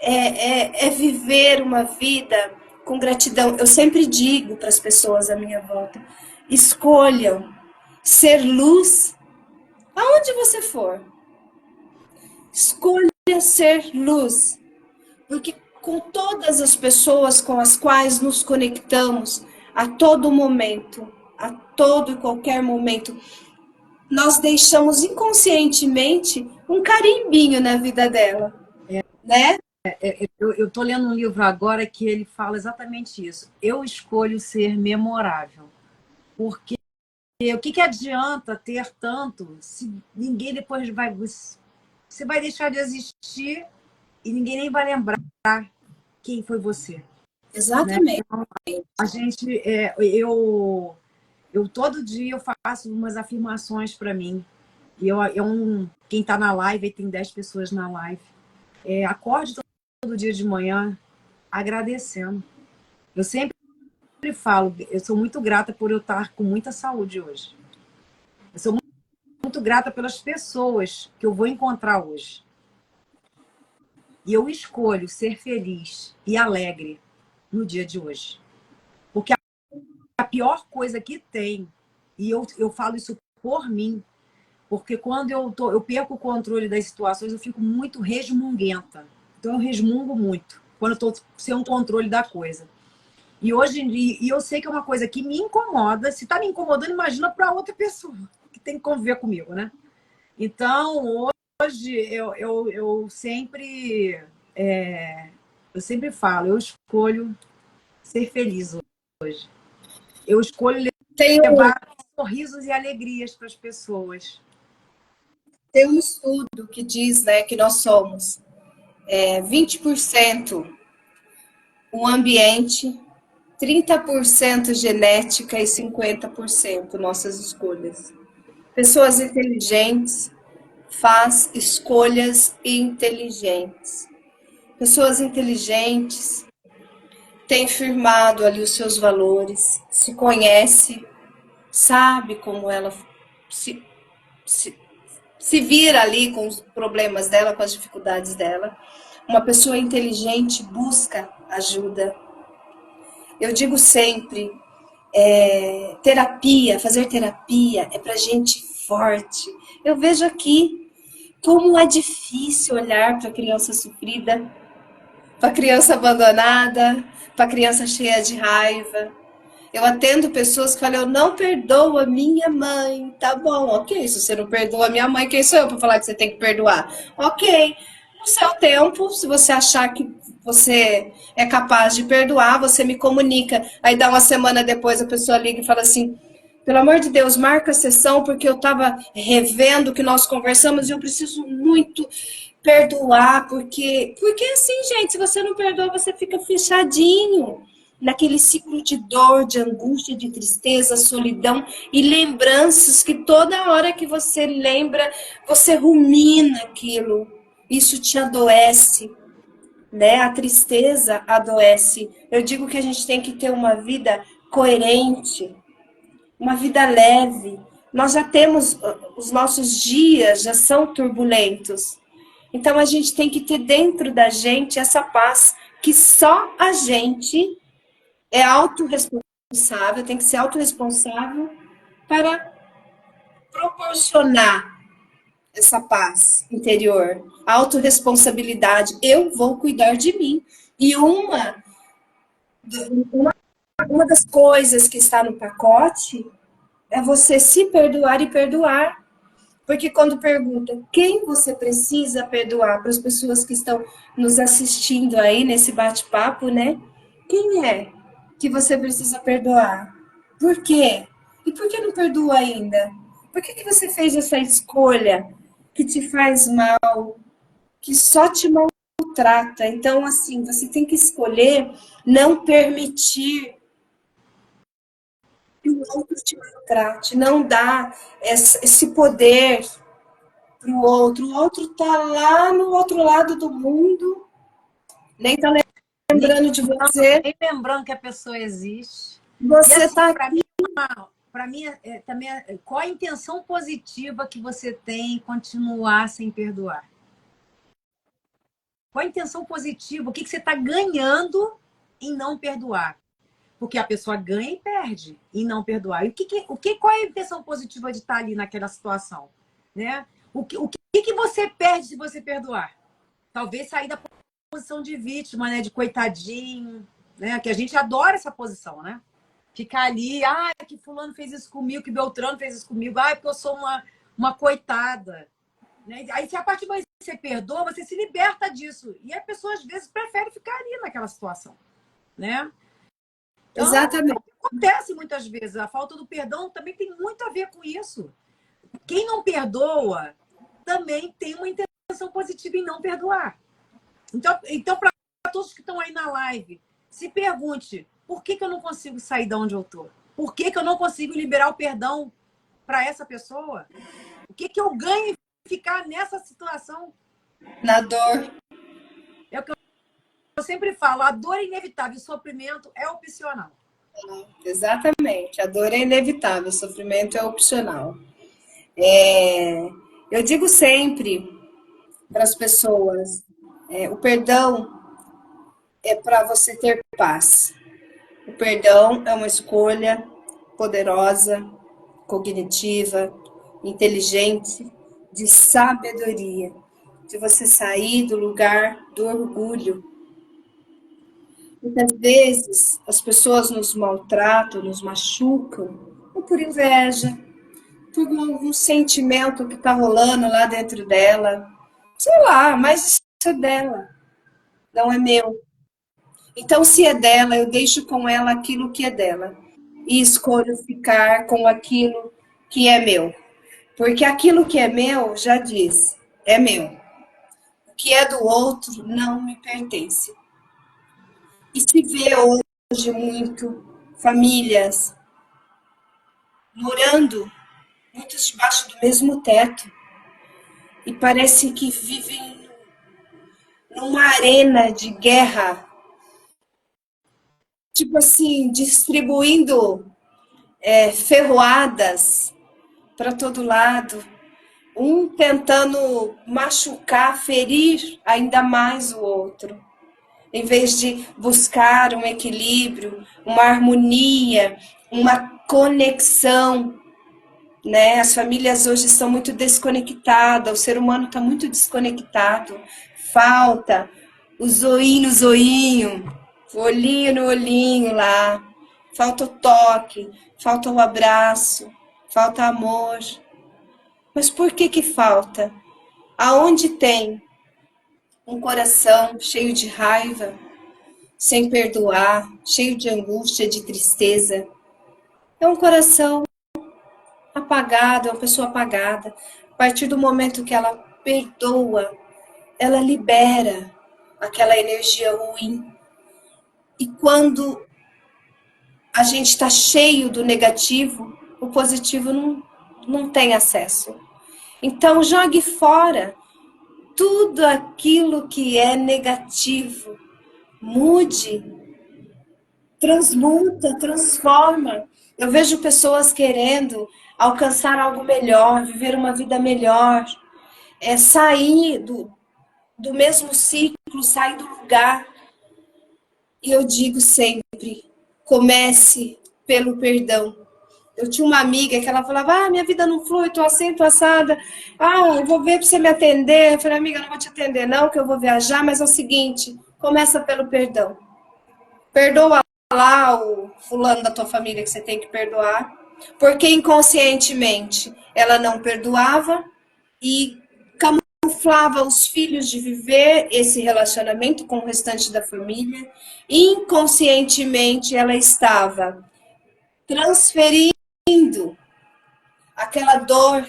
é viver uma vida com gratidão. Eu sempre digo para as pessoas à minha volta: escolham ser luz aonde você for. Escolha ser luz, porque com todas as pessoas com as quais nos conectamos a todo momento, a todo e qualquer momento, nós deixamos inconscientemente um carimbinho na vida dela, né? Eu tô lendo um livro agora que ele fala exatamente isso. Eu escolho ser memorável. Porque o que, que adianta ter tanto se ninguém depois vai. Você vai deixar de existir e ninguém nem vai lembrar quem foi você. Né? Exatamente. Então, a gente. Eu Eu todo dia eu faço umas afirmações para mim. E quem está na live, tem 10 pessoas na live. Acorde todo dia de manhã agradecendo. Eu sempre falo, eu sou muito grata por eu estar com muita saúde hoje. Eu sou muito grata pelas pessoas que eu vou encontrar hoje. E eu escolho ser feliz e alegre no dia de hoje. Porque a pior coisa que tem, e eu falo isso por mim, porque quando eu perco o controle das situações, eu fico muito resmunguenta. Então eu resmungo muito quando eu estou sem um controle da coisa. E hoje em dia, e eu sei que é uma coisa que me incomoda. Se está me incomodando, imagina para outra pessoa que tem que conviver comigo, né? Então, hoje eu sempre falo, eu escolho ser feliz hoje. Eu escolho levar sorrisos e alegrias para as pessoas. Tem um estudo que diz, né, que nós somos 20% o ambiente, 30% genética e 50% nossas escolhas. Pessoas inteligentes faz escolhas inteligentes. Pessoas inteligentes têm firmado ali os seus valores, se conhece, sabe como ela se, se, se vira ali com os problemas dela, com as dificuldades dela. Uma pessoa inteligente busca ajuda. Eu digo sempre, terapia, fazer terapia é para gente forte. Eu vejo aqui como é difícil olhar para a criança sofrida, para a criança abandonada, para a criança cheia de raiva. Eu atendo pessoas que falam, eu não perdoo a minha mãe. Tá bom, ok. Se você não perdoa a minha mãe, quem sou eu para falar que você tem que perdoar? Ok. No seu tempo, se você achar que você é capaz de perdoar, você me comunica. Aí dá uma semana depois, a pessoa liga e fala assim, pelo amor de Deus, marca a sessão, porque eu estava revendo o que nós conversamos e eu preciso muito perdoar, porque assim, gente, se você não perdoa, você fica fechadinho naquele ciclo de dor, de angústia, de tristeza, solidão e lembranças que toda hora que você lembra, você rumina aquilo. Isso te adoece, né? A tristeza adoece. Eu digo que a gente tem que ter uma vida coerente, uma vida leve. Nós já temos, os nossos dias já são turbulentos. Então a gente tem que ter dentro da gente essa paz que só a gente é autorresponsável, tem que ser autorresponsável para proporcionar essa paz interior, a autorresponsabilidade. Eu vou cuidar de mim. E uma das coisas que está no pacote é você se perdoar e perdoar. Porque quando pergunta quem você precisa perdoar para as pessoas que estão nos assistindo aí nesse bate-papo, né? Quem é que você precisa perdoar? Por quê? E por que não perdoa ainda? Por que você fez essa escolha que te faz mal, que só te maltrata? Então, assim, você tem que escolher não permitir que o outro te maltrate, não dar esse poder para o outro. O outro está lá no outro lado do mundo, nem está lembrando de você. Nem lembrando que a pessoa existe. Você está assim, aqui. Para mim, também, qual a intenção positiva que você tem em continuar sem perdoar? Qual a intenção positiva? O que você está ganhando em não perdoar? Porque a pessoa ganha e perde em não perdoar. E qual é a intenção positiva de estar ali naquela situação? Né? O que você perde se você perdoar? Talvez sair da posição de vítima, né? De coitadinho, né? Que a gente adora essa posição, né? Ficar ali, que fulano fez isso comigo, que Beltrano fez isso comigo, porque eu sou uma coitada. Né? Aí, se a partir do momento que você perdoa, você se liberta disso. E a pessoa, às vezes, prefere ficar ali naquela situação. Né? Então, Exatamente. acontece muitas vezes. A falta do perdão também tem muito a ver com isso. Quem não perdoa também tem uma intenção positiva em não perdoar. Então para todos que estão aí na live, se pergunte, por que eu não consigo sair de onde eu estou? Por que que eu não consigo liberar o perdão para essa pessoa? O que que eu ganho em ficar nessa situação? Na dor. É o que eu sempre falo, a dor é inevitável, o sofrimento é opcional. Exatamente. A dor é inevitável, o sofrimento é opcional. Eu digo sempre para as pessoas, o perdão é para você ter paz. O perdão é uma escolha poderosa, cognitiva, inteligente, de sabedoria, de você sair do lugar do orgulho. Muitas vezes as pessoas nos maltratam, nos machucam, ou por inveja, por algum sentimento que está rolando lá dentro dela. Sei lá, mas isso é dela, não é meu. Então, se é dela, eu deixo com ela aquilo que é dela. E escolho ficar com aquilo que é meu. Porque aquilo que é meu, já disse, é meu. O que é do outro não me pertence. E se vê hoje muito famílias morando muitos debaixo do mesmo teto e parece que vivem numa arena de guerra, tipo assim, distribuindo ferroadas para todo lado, um tentando machucar, ferir ainda mais o outro, em vez de buscar um equilíbrio, uma harmonia, uma conexão, né? As famílias hoje estão muito desconectadas, o ser humano está muito desconectado, falta o zoinho no zoinho, o olhinho no olhinho lá, falta o toque, falta o abraço, falta amor. Mas por que que falta? Aonde tem um coração cheio de raiva, sem perdoar, cheio de angústia, de tristeza, é um coração apagado, é uma pessoa apagada. A partir do momento que ela perdoa, ela libera aquela energia ruim. E quando a gente está cheio do negativo, o positivo não tem acesso. Então, jogue fora tudo aquilo que é negativo. Mude, transmuta, transforma. Eu vejo pessoas querendo alcançar algo melhor, viver uma vida melhor, sair do mesmo ciclo, sair do lugar. E eu digo sempre, comece pelo perdão. Eu tinha uma amiga que ela falava, minha vida não flui, tô assim, tô assada. Eu vou ver para você me atender. Eu falei, amiga, não vou te atender não, que eu vou viajar, mas é o seguinte, começa pelo perdão. Perdoa lá o fulano da tua família que você tem que perdoar, porque inconscientemente ela não perdoava e camuflava os filhos de viver esse relacionamento com o restante da família. Inconscientemente ela estava transferindo aquela dor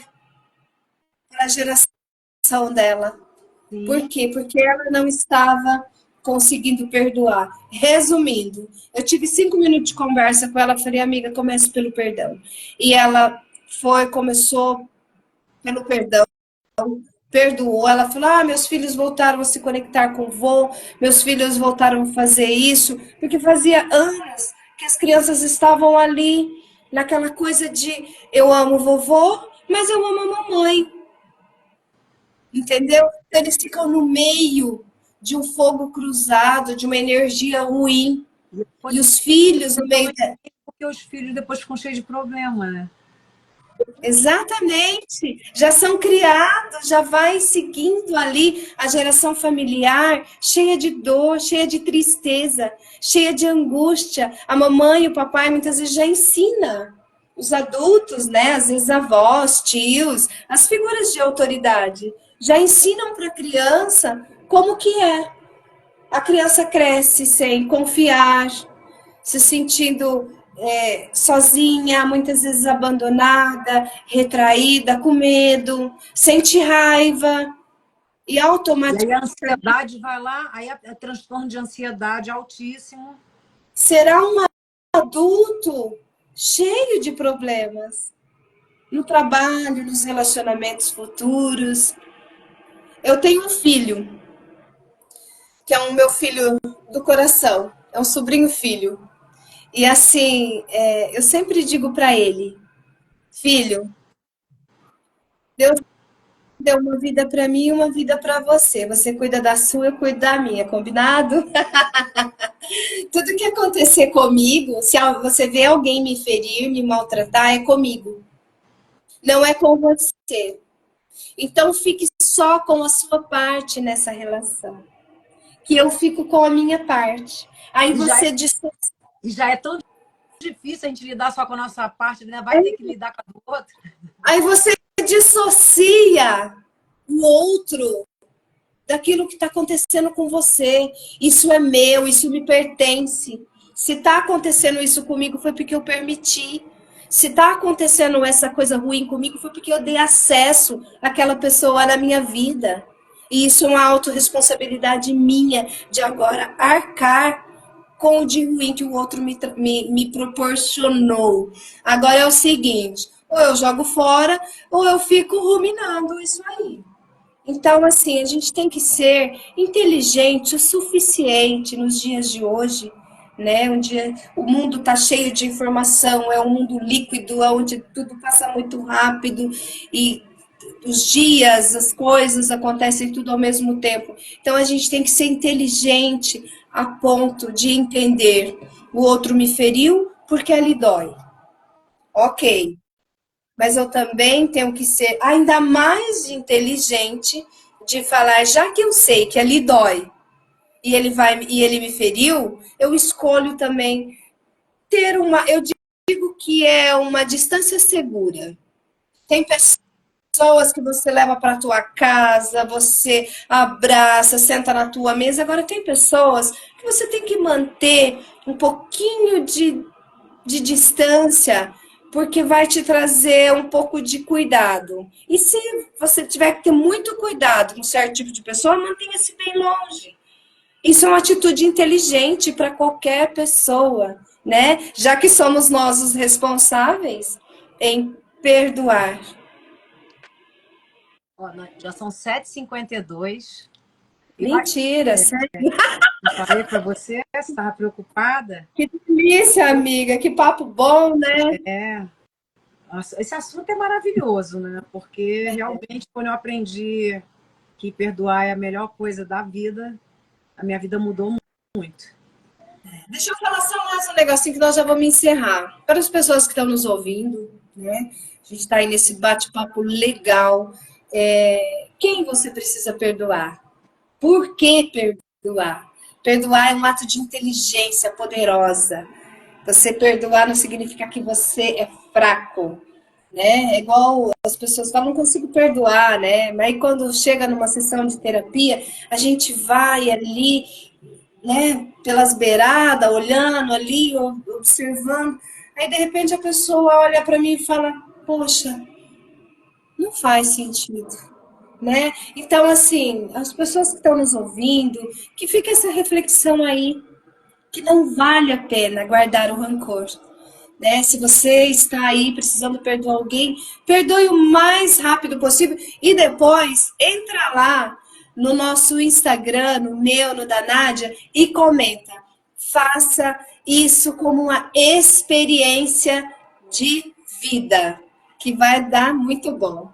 para a geração dela. Sim. Por quê? Porque ela não estava conseguindo perdoar. Resumindo, eu tive 5 minutos de conversa com ela, falei, amiga, comece pelo perdão. E ela começou pelo perdão, perdoou. Ela falou, meus filhos voltaram a se conectar com o vô, meus filhos voltaram a fazer isso, porque fazia anos que as crianças estavam ali, naquela coisa de eu amo o vovô, mas eu amo a mamãe. Entendeu? Então, eles ficam no meio de um fogo cruzado, de uma energia ruim. E os filhos no meio da... Porque os filhos depois ficam cheios de problema, né? Exatamente. Já são criados, já vai seguindo ali a geração familiar cheia de dor, cheia de tristeza, cheia de angústia. A mamãe e o papai muitas vezes já ensina os adultos, né, às vezes avós, tios, as figuras de autoridade, já ensinam para a criança como que é. A criança cresce sem confiar, se sentindo sozinha, muitas vezes abandonada, retraída, com medo, sente raiva e E aí automaticamente a ansiedade vai lá, aí é transtorno de ansiedade altíssimo. será um adulto cheio de problemas. No trabalho, nos relacionamentos futuros. Eu tenho um filho, que é o meu filho do coração, é um sobrinho filho. E assim, eu sempre digo para ele, filho, Deus deu uma vida para mim e uma vida para você. Você cuida da sua, eu cuido da minha, combinado? Tudo que acontecer comigo, se você vê alguém me ferir, me maltratar, é comigo. Não é com você. Então fique só com a sua parte nessa relação. Que eu fico com a minha parte. Aí E já, você diz, e já é tão difícil a gente lidar só com a nossa parte, né? Vai ter que lidar com a do outro. aí você dissocia o outro daquilo que está acontecendo com você. Isso é meu, isso me pertence. Se está acontecendo isso comigo, foi porque eu permiti. Se está acontecendo essa coisa ruim comigo, foi porque eu dei acesso àquela pessoa na minha vida. E isso é uma autorresponsabilidade minha de agora arcar com o de ruim que o outro me proporcionou. Agora é o seguinte, ou eu jogo fora, ou eu fico ruminando isso aí. Então, assim, a gente tem que ser inteligente o suficiente nos dias de hoje, né? O mundo está cheio de informação, é um mundo líquido, onde tudo passa muito rápido e os dias, as coisas acontecem tudo ao mesmo tempo. Então, a gente tem que ser inteligente a ponto de entender o outro me feriu porque ali dói. Ok, mas eu também tenho que ser ainda mais inteligente de falar, já que eu sei que ali dói e ele me feriu, eu escolho também ter eu digo que é uma distância segura. Tem pessoas que você leva para tua casa, você abraça, senta na tua mesa. Agora tem pessoas que você tem que manter um pouquinho de distância, porque vai te trazer um pouco de cuidado. E se você tiver que ter muito cuidado com certo tipo de pessoa, mantenha-se bem longe. Isso é uma atitude inteligente para qualquer pessoa, né? Já que somos nós os responsáveis em perdoar. Ó, já são 7h52. Mentira, sério. Eu falei para você, você estava preocupada? Que delícia, amiga. Que papo bom, né? É. Nossa, esse assunto é maravilhoso, né? Porque realmente, quando eu aprendi que perdoar é a melhor coisa da vida, a minha vida mudou muito. Deixa eu falar só mais um negocinho que nós já vamos encerrar. Para as pessoas que estão nos ouvindo, né? A gente está aí nesse bate-papo legal. Quem você precisa perdoar? Por que perdoar? Perdoar é um ato de inteligência poderosa. Você perdoar não significa que você é fraco, né? É igual as pessoas falam, não consigo perdoar, né? Mas aí quando chega numa sessão de terapia, a gente vai ali, né, pelas beiradas, olhando ali, observando. Aí de repente a pessoa olha para mim e fala: "Poxa, não faz sentido", né? Então assim, as pessoas que estão nos ouvindo, que fica essa reflexão aí, que não vale a pena guardar o rancor, né? Se você está aí precisando perdoar alguém, perdoe o mais rápido possível e depois entra lá no nosso Instagram, no meu, no da Nádia, e comenta. Faça isso como uma experiência de vida, que vai dar muito bom.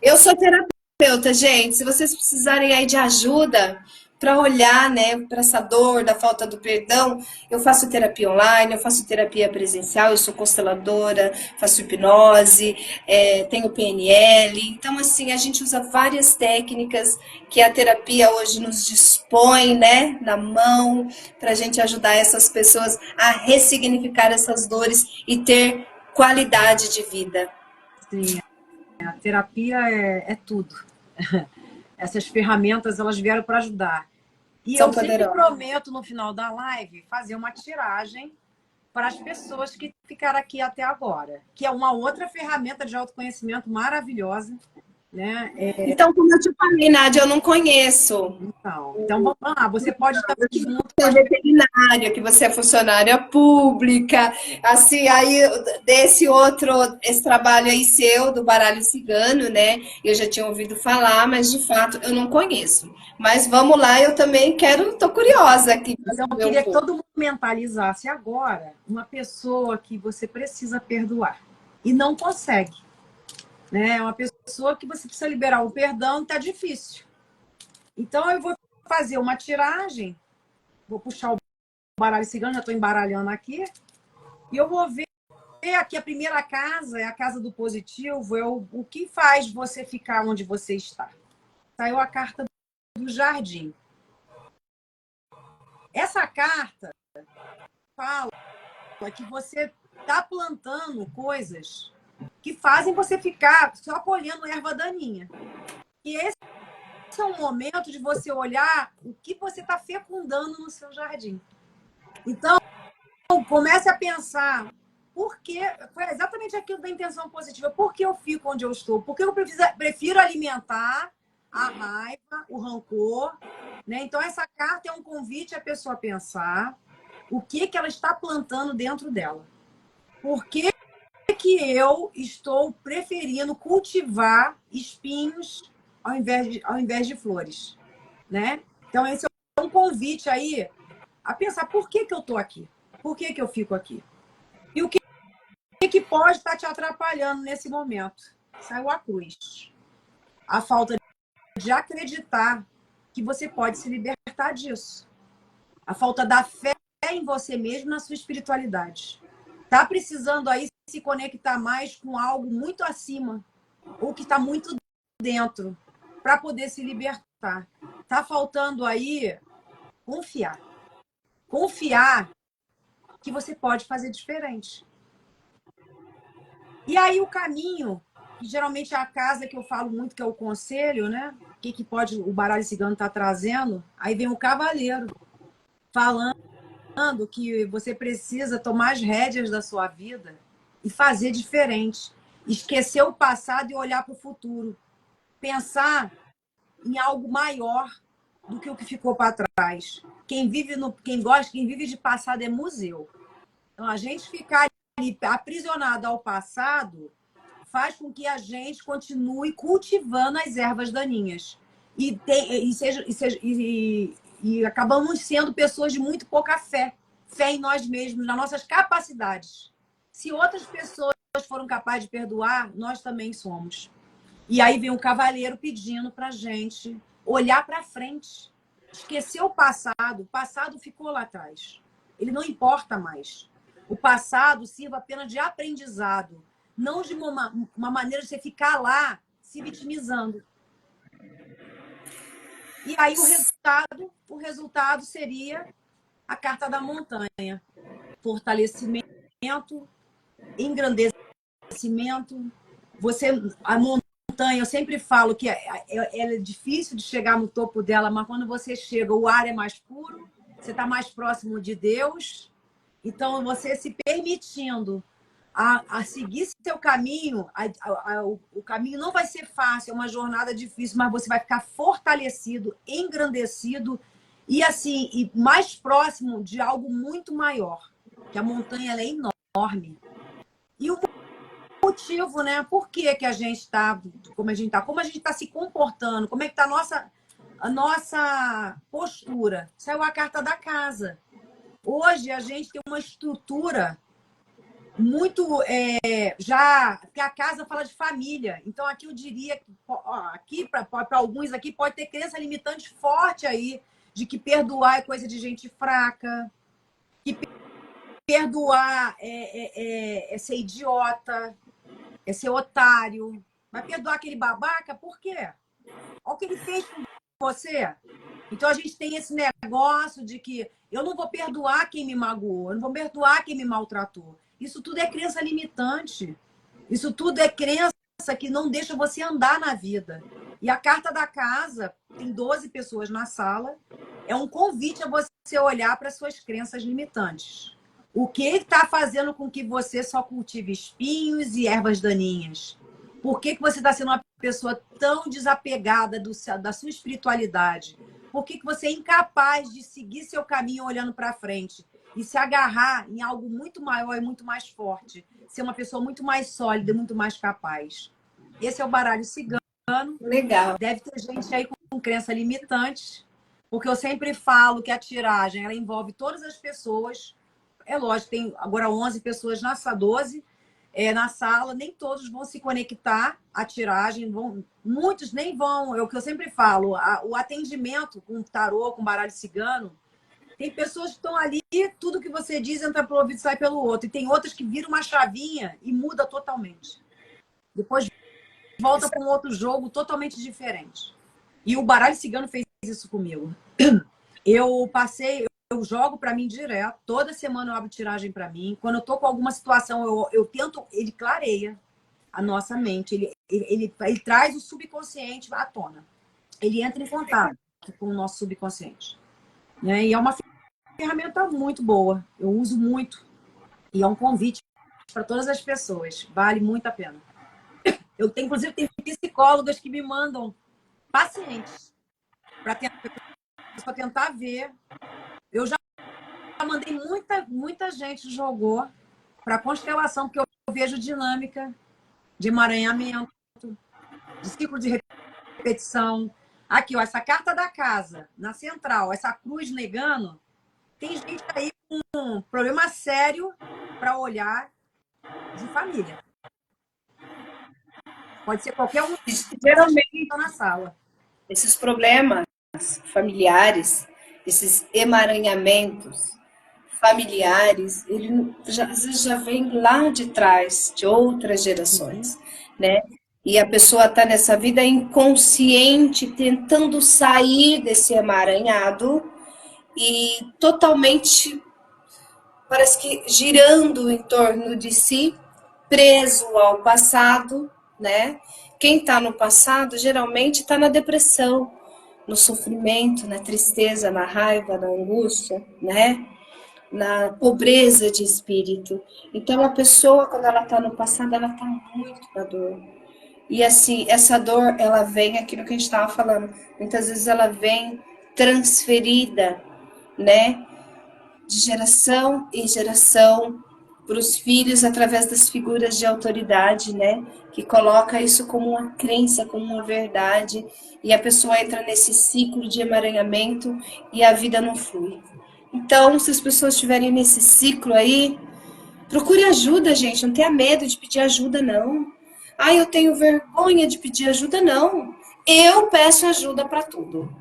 Eu sou terapeuta, gente. Se vocês precisarem aí de ajuda para olhar, né, para essa dor da falta do perdão, eu faço terapia online, eu faço terapia presencial, eu sou consteladora, faço hipnose, tenho PNL. Então, assim, a gente usa várias técnicas que a terapia hoje nos dispõe, né, na mão, para a gente ajudar essas pessoas a ressignificar essas dores e ter qualidade de vida. Sim, a terapia é tudo. Essas ferramentas, elas vieram para ajudar. E São eu sempre poderosas. prometo, no final da live, fazer uma tiragem para as pessoas que ficaram aqui até agora, que é uma outra ferramenta de autoconhecimento maravilhosa, né? Então, como eu te falei, Nádia, eu não conheço. Então vamos lá, você pode estar junto com Você é as veterinária, que você é funcionária pública, assim, aí desse outro, esse trabalho aí seu, do baralho cigano, né? Eu já tinha ouvido falar, mas de fato eu não conheço. Mas vamos lá, eu também quero, tô curiosa aqui para Então, eu saber um queria que pouco. todo mundo mentalizasse agora uma pessoa que você precisa perdoar e não consegue, né? É uma pessoa que você precisa liberar o perdão e está difícil. Então, eu vou fazer uma tiragem, vou puxar o baralho cigano, já estou embaralhando aqui, e eu vou ver aqui a primeira casa, é a casa do positivo, é o que faz você ficar onde você está. Saiu a carta do jardim. Essa carta fala que você está plantando coisas que fazem você ficar só colhendo erva daninha. E esse é um momento de você olhar o que você está fecundando no seu jardim. Então, comece a pensar por que foi exatamente aquilo da intenção positiva. Por que eu fico onde eu estou? Por que eu prefiro alimentar a raiva, o rancor? Né? Então, essa carta é um convite à pessoa a pensar o que ela está plantando dentro dela. Por que eu estou preferindo cultivar espinhos ao invés de flores, né? Então, esse é um convite aí a pensar por que eu estou aqui? Por que eu fico aqui? E o que pode estar te atrapalhando nesse momento? Saiu a cruz. A falta de acreditar que você pode se libertar disso. A falta da fé em você mesmo, na sua espiritualidade. Tá precisando aí se conectar mais com algo muito acima, ou que está muito dentro, para poder se libertar. Tá faltando aí confiar. Confiar que você pode fazer diferente. E aí o caminho, que geralmente é a casa que eu falo muito, que é o conselho, né? O que pode o baralho cigano tá trazendo? Aí vem o cavaleiro falando que você precisa tomar as rédeas da sua vida e fazer diferente. Esquecer o passado e olhar para o futuro. Pensar em algo maior do que o que ficou para trás. Quem vive de passado é museu. Então, a gente ficar ali aprisionado ao passado faz com que a gente continue cultivando as ervas daninhas. E acabamos sendo pessoas de muito pouca fé. Fé em nós mesmos, nas nossas capacidades. Se outras pessoas foram capazes de perdoar, nós também somos. E aí vem um cavaleiro pedindo para a gente olhar para frente. Esquecer o passado ficou lá atrás. Ele não importa mais. O passado sirva apenas de aprendizado, não de uma maneira de você ficar lá se vitimizando. E aí o resultado seria a carta da montanha. Fortalecimento, engrandecimento. A montanha, eu sempre falo que ela é difícil de chegar no topo dela, mas quando você chega, o ar é mais puro, você está mais próximo de Deus. Então, você se permitindo a seguir seu caminho, o caminho não vai ser fácil, é uma jornada difícil, mas você vai ficar fortalecido, engrandecido e assim, e mais próximo de algo muito maior, que a montanha ela é enorme. E o motivo, né? Por que a gente está como a gente está? Como a gente está se comportando? Como é que está a nossa postura? Saiu a carta da casa. Hoje a gente tem uma estrutura muito já que a casa fala de família. Então aqui eu diria que aqui para alguns aqui pode ter crença limitante forte aí de que perdoar é coisa de gente fraca, que perdoar é ser idiota, é ser otário. Vai perdoar aquele babaca por quê? Olha o que ele fez com você. Então a gente tem esse negócio de que eu não vou perdoar quem me magoou, eu não vou perdoar quem me maltratou. Isso tudo é crença limitante. Isso tudo é crença que não deixa você andar na vida. E a carta da casa, tem 12 pessoas na sala, é um convite a você olhar para as suas crenças limitantes. O que está fazendo com que você só cultive espinhos e ervas daninhas? Por que você está sendo uma pessoa tão desapegada da sua espiritualidade? Por que você é incapaz de seguir seu caminho olhando para frente e se agarrar em algo muito maior e muito mais forte? Ser uma pessoa muito mais sólida e muito mais capaz. Esse é o baralho cigano. Legal. Deve ter gente aí com crença limitante, porque eu sempre falo que a tiragem ela envolve todas as pessoas. É lógico, tem agora 11 pessoas na sala, 12 na sala, nem todos vão se conectar à tiragem, muitos nem vão, é o que eu sempre falo, o atendimento com tarô, com baralho cigano, tem pessoas que estão ali, tudo que você diz entra pelo ouvido e sai pelo outro, e tem outras que viram uma chavinha e muda totalmente. Depois volta para um outro jogo totalmente diferente. E o baralho cigano fez isso comigo. Eu jogo para mim direto. Toda semana eu abro tiragem para mim. Quando eu tô com alguma situação, eu tento. Ele clareia a nossa mente. Ele traz o subconsciente à tona. Ele entra em contato com o nosso subconsciente. Né? E é uma ferramenta muito boa. Eu uso muito. E é um convite para todas as pessoas. Vale muito a pena. Inclusive, tem psicólogas que me mandam pacientes para tentar ver. Eu já mandei muita gente jogou para constelação, porque eu vejo dinâmica de emaranhamento, de ciclo de repetição. Aqui, ó, essa carta da casa, na central, essa cruz negando, tem gente aí com um problema sério para olhar de família. Pode ser qualquer um Geralmente, que está na sala. esses problemas familiares, esses emaranhamentos familiares, às vezes já vem lá de trás, de outras gerações, né? E a pessoa está nessa vida inconsciente, tentando sair desse emaranhado e totalmente, parece que girando em torno de si, preso ao passado, né? Quem está no passado geralmente está na depressão, no sofrimento, na tristeza, na raiva, na angústia, né? Na pobreza de espírito. Então a pessoa, quando ela está no passado, ela está muito na dor. E assim, essa dor, ela vem, aquilo que a gente estava falando, muitas vezes ela vem transferida, né? De geração em geração para os filhos através das figuras de autoridade, né? Que coloca isso como uma crença, como uma verdade, e a pessoa entra nesse ciclo de emaranhamento e a vida não flui. Então, se as pessoas estiverem nesse ciclo aí, procure ajuda, gente. Não tenha medo de pedir ajuda, não. Ah, eu tenho vergonha de pedir ajuda, não. Eu peço ajuda para tudo.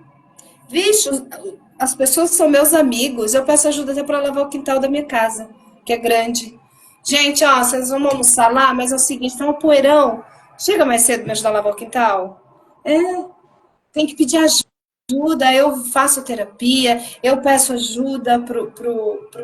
Vixe, as pessoas são meus amigos. Eu peço ajuda até para lavar o quintal da minha casa, que é grande. Gente, ó, vocês vão almoçar lá, mas é o seguinte, tá um poeirão. Chega mais cedo me ajudar a lavar o quintal? Tem que pedir ajuda, eu faço terapia, eu peço ajuda pro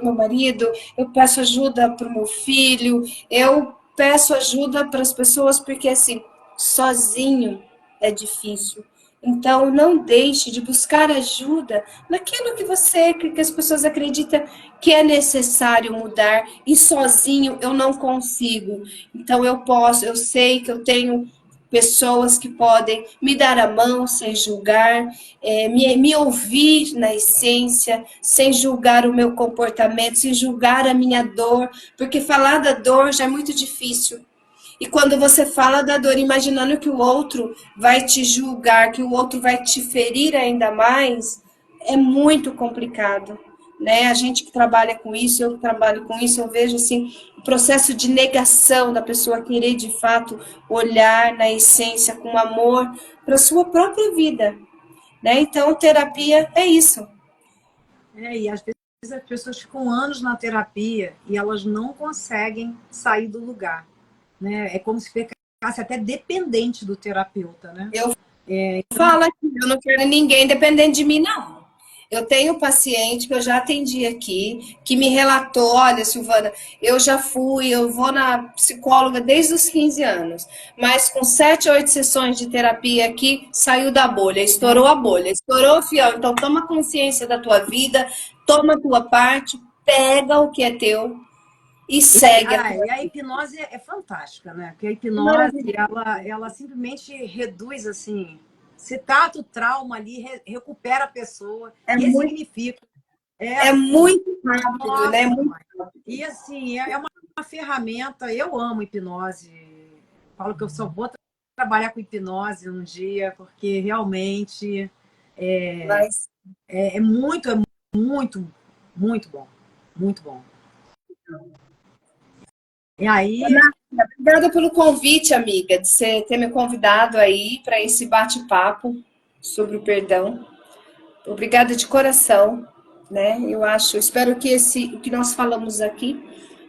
meu marido, eu peço ajuda pro meu filho, eu peço ajuda para as pessoas, porque assim, sozinho é difícil. Então, não deixe de buscar ajuda naquilo que as pessoas acreditam que é necessário mudar e sozinho eu não consigo. Então, eu sei que eu tenho pessoas que podem me dar a mão sem julgar, me ouvir na essência, sem julgar o meu comportamento, sem julgar a minha dor, porque falar da dor já é muito difícil. E quando você fala da dor, imaginando que o outro vai te julgar, que o outro vai te ferir ainda mais, é muito complicado, né? A gente que trabalha com isso, eu que trabalho com isso, eu vejo assim o processo de negação da pessoa querer de fato olhar na essência com amor para sua própria vida, né? Então, terapia é isso. E às vezes as pessoas ficam anos na terapia e elas não conseguem sair do lugar. Né? É como se ficasse até dependente do terapeuta, né? Eu falo aqui, eu não quero ninguém dependente de mim, não. Eu tenho paciente que eu já atendi aqui, que me relatou, olha, Silvana, eu vou na psicóloga desde os 15 anos, mas com 7, 8 sessões de terapia aqui, saiu da bolha, estourou a bolha, estourou o fiel. Então toma consciência da tua vida, toma a tua parte, pega o que é teu, e segue a tua E a hipnose é fantástica, né? Porque a vida. hipnose, Maravilhoso. ela simplesmente reduz, assim, se trata o trauma ali, recupera a pessoa, É muito, ressignifica. É é assim, muito rápido, né? nossa, Muito mãe. E assim, é uma ferramenta, eu amo hipnose. Falo que eu só vou trabalhar com hipnose um dia, porque realmente mais. é muito, muito bom. Muito bom. E aí, Obrigada pelo convite, amiga, de você ter me convidado aí para esse bate-papo sobre o perdão. Obrigada de coração, né? Eu acho, espero que o que nós falamos aqui,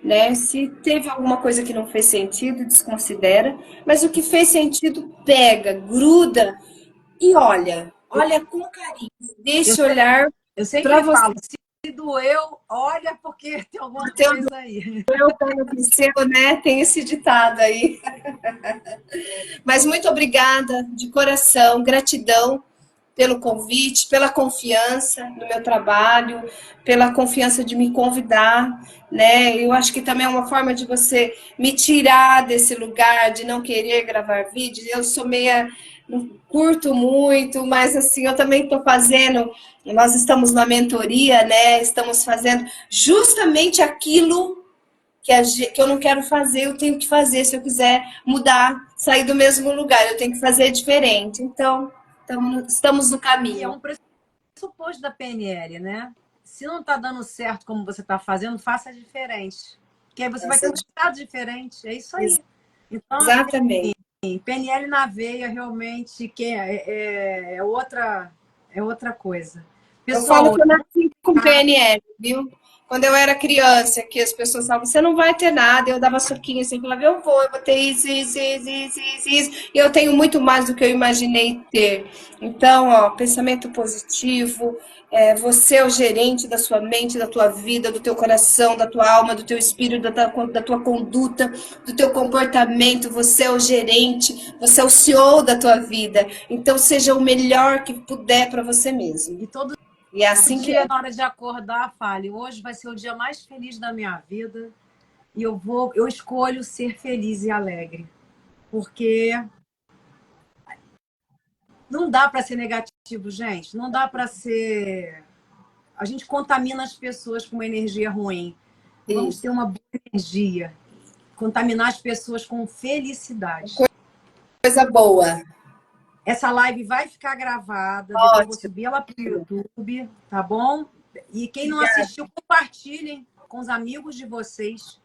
né? Se teve alguma coisa que não fez sentido, desconsidera, mas o que fez sentido, pega, gruda e olha com carinho, eu, deixa olhar eu para sempre você. falo, se doeu, olha porque tem alguma Teu coisa aí. pega pro seu, né? Tem esse ditado aí. Mas muito obrigada de coração, gratidão pelo convite, pela confiança no meu trabalho, pela confiança de me convidar, né? Eu acho que também é uma forma de você me tirar desse lugar de não querer gravar vídeos. Eu sou meia, não curto muito, mas assim, eu também estou fazendo, nós estamos na mentoria, né? Estamos fazendo justamente aquilo que eu não quero fazer, eu tenho que fazer. Se eu quiser mudar, sair do mesmo lugar, eu tenho que fazer diferente. Então, estamos no E é caminho. um pressuposto da PNL, né? Se não está dando certo como você está fazendo, faça diferente. Que aí você vai ter um resultado diferente. É isso aí. Então, Exatamente. assim, PNL na veia, realmente, que é outra coisa. Eu falo Pessoal, que eu nasci com PNL, viu? Quando eu era criança, que as pessoas falavam, você não vai ter nada, eu dava soquinho assim, falava, eu vou ter isso. E eu tenho muito mais do que eu imaginei ter. Então, ó, pensamento positivo, você é o gerente da sua mente, da tua vida, do teu coração, da tua alma, do teu espírito, da tua conduta, do teu comportamento, você é o gerente, você é o CEO da tua vida. Então, seja o melhor que puder para você mesmo. e todo E é assim que dia, é. na hora de acordar, fale: hoje vai ser o dia mais feliz da minha vida e eu escolho ser feliz e alegre. Porque não dá para ser negativo, gente. Não dá para ser. A gente contamina as pessoas com uma energia ruim. Vamos ter Isso. uma boa energia. Contaminar as pessoas com felicidade. Coisa boa. Essa live vai ficar gravada, depois eu vou Ótimo. subir ela para o YouTube, tá bom? E quem não Obrigada. assistiu, compartilhem com os amigos de vocês,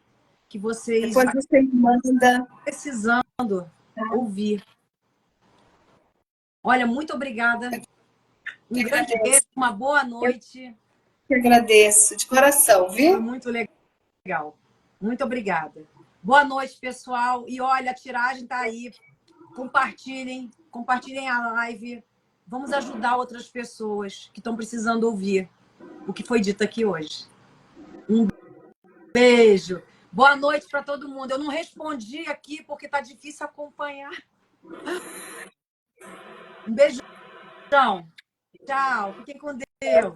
que vocês Depois vão você me manda. precisando ouvir. Olha, muito obrigada. Eu Um que grande beijo, agradeço. uma boa Eu noite. que agradeço. De coração, Foi viu? muito legal. Muito obrigada. Boa noite, pessoal. E olha, a tiragem está aí. Compartilhem a live. Vamos ajudar outras pessoas que estão precisando ouvir o que foi dito aqui hoje. Um beijo. Boa noite para todo mundo. Eu não respondi aqui porque está difícil acompanhar. Um beijão. Tchau. Fiquem com Deus.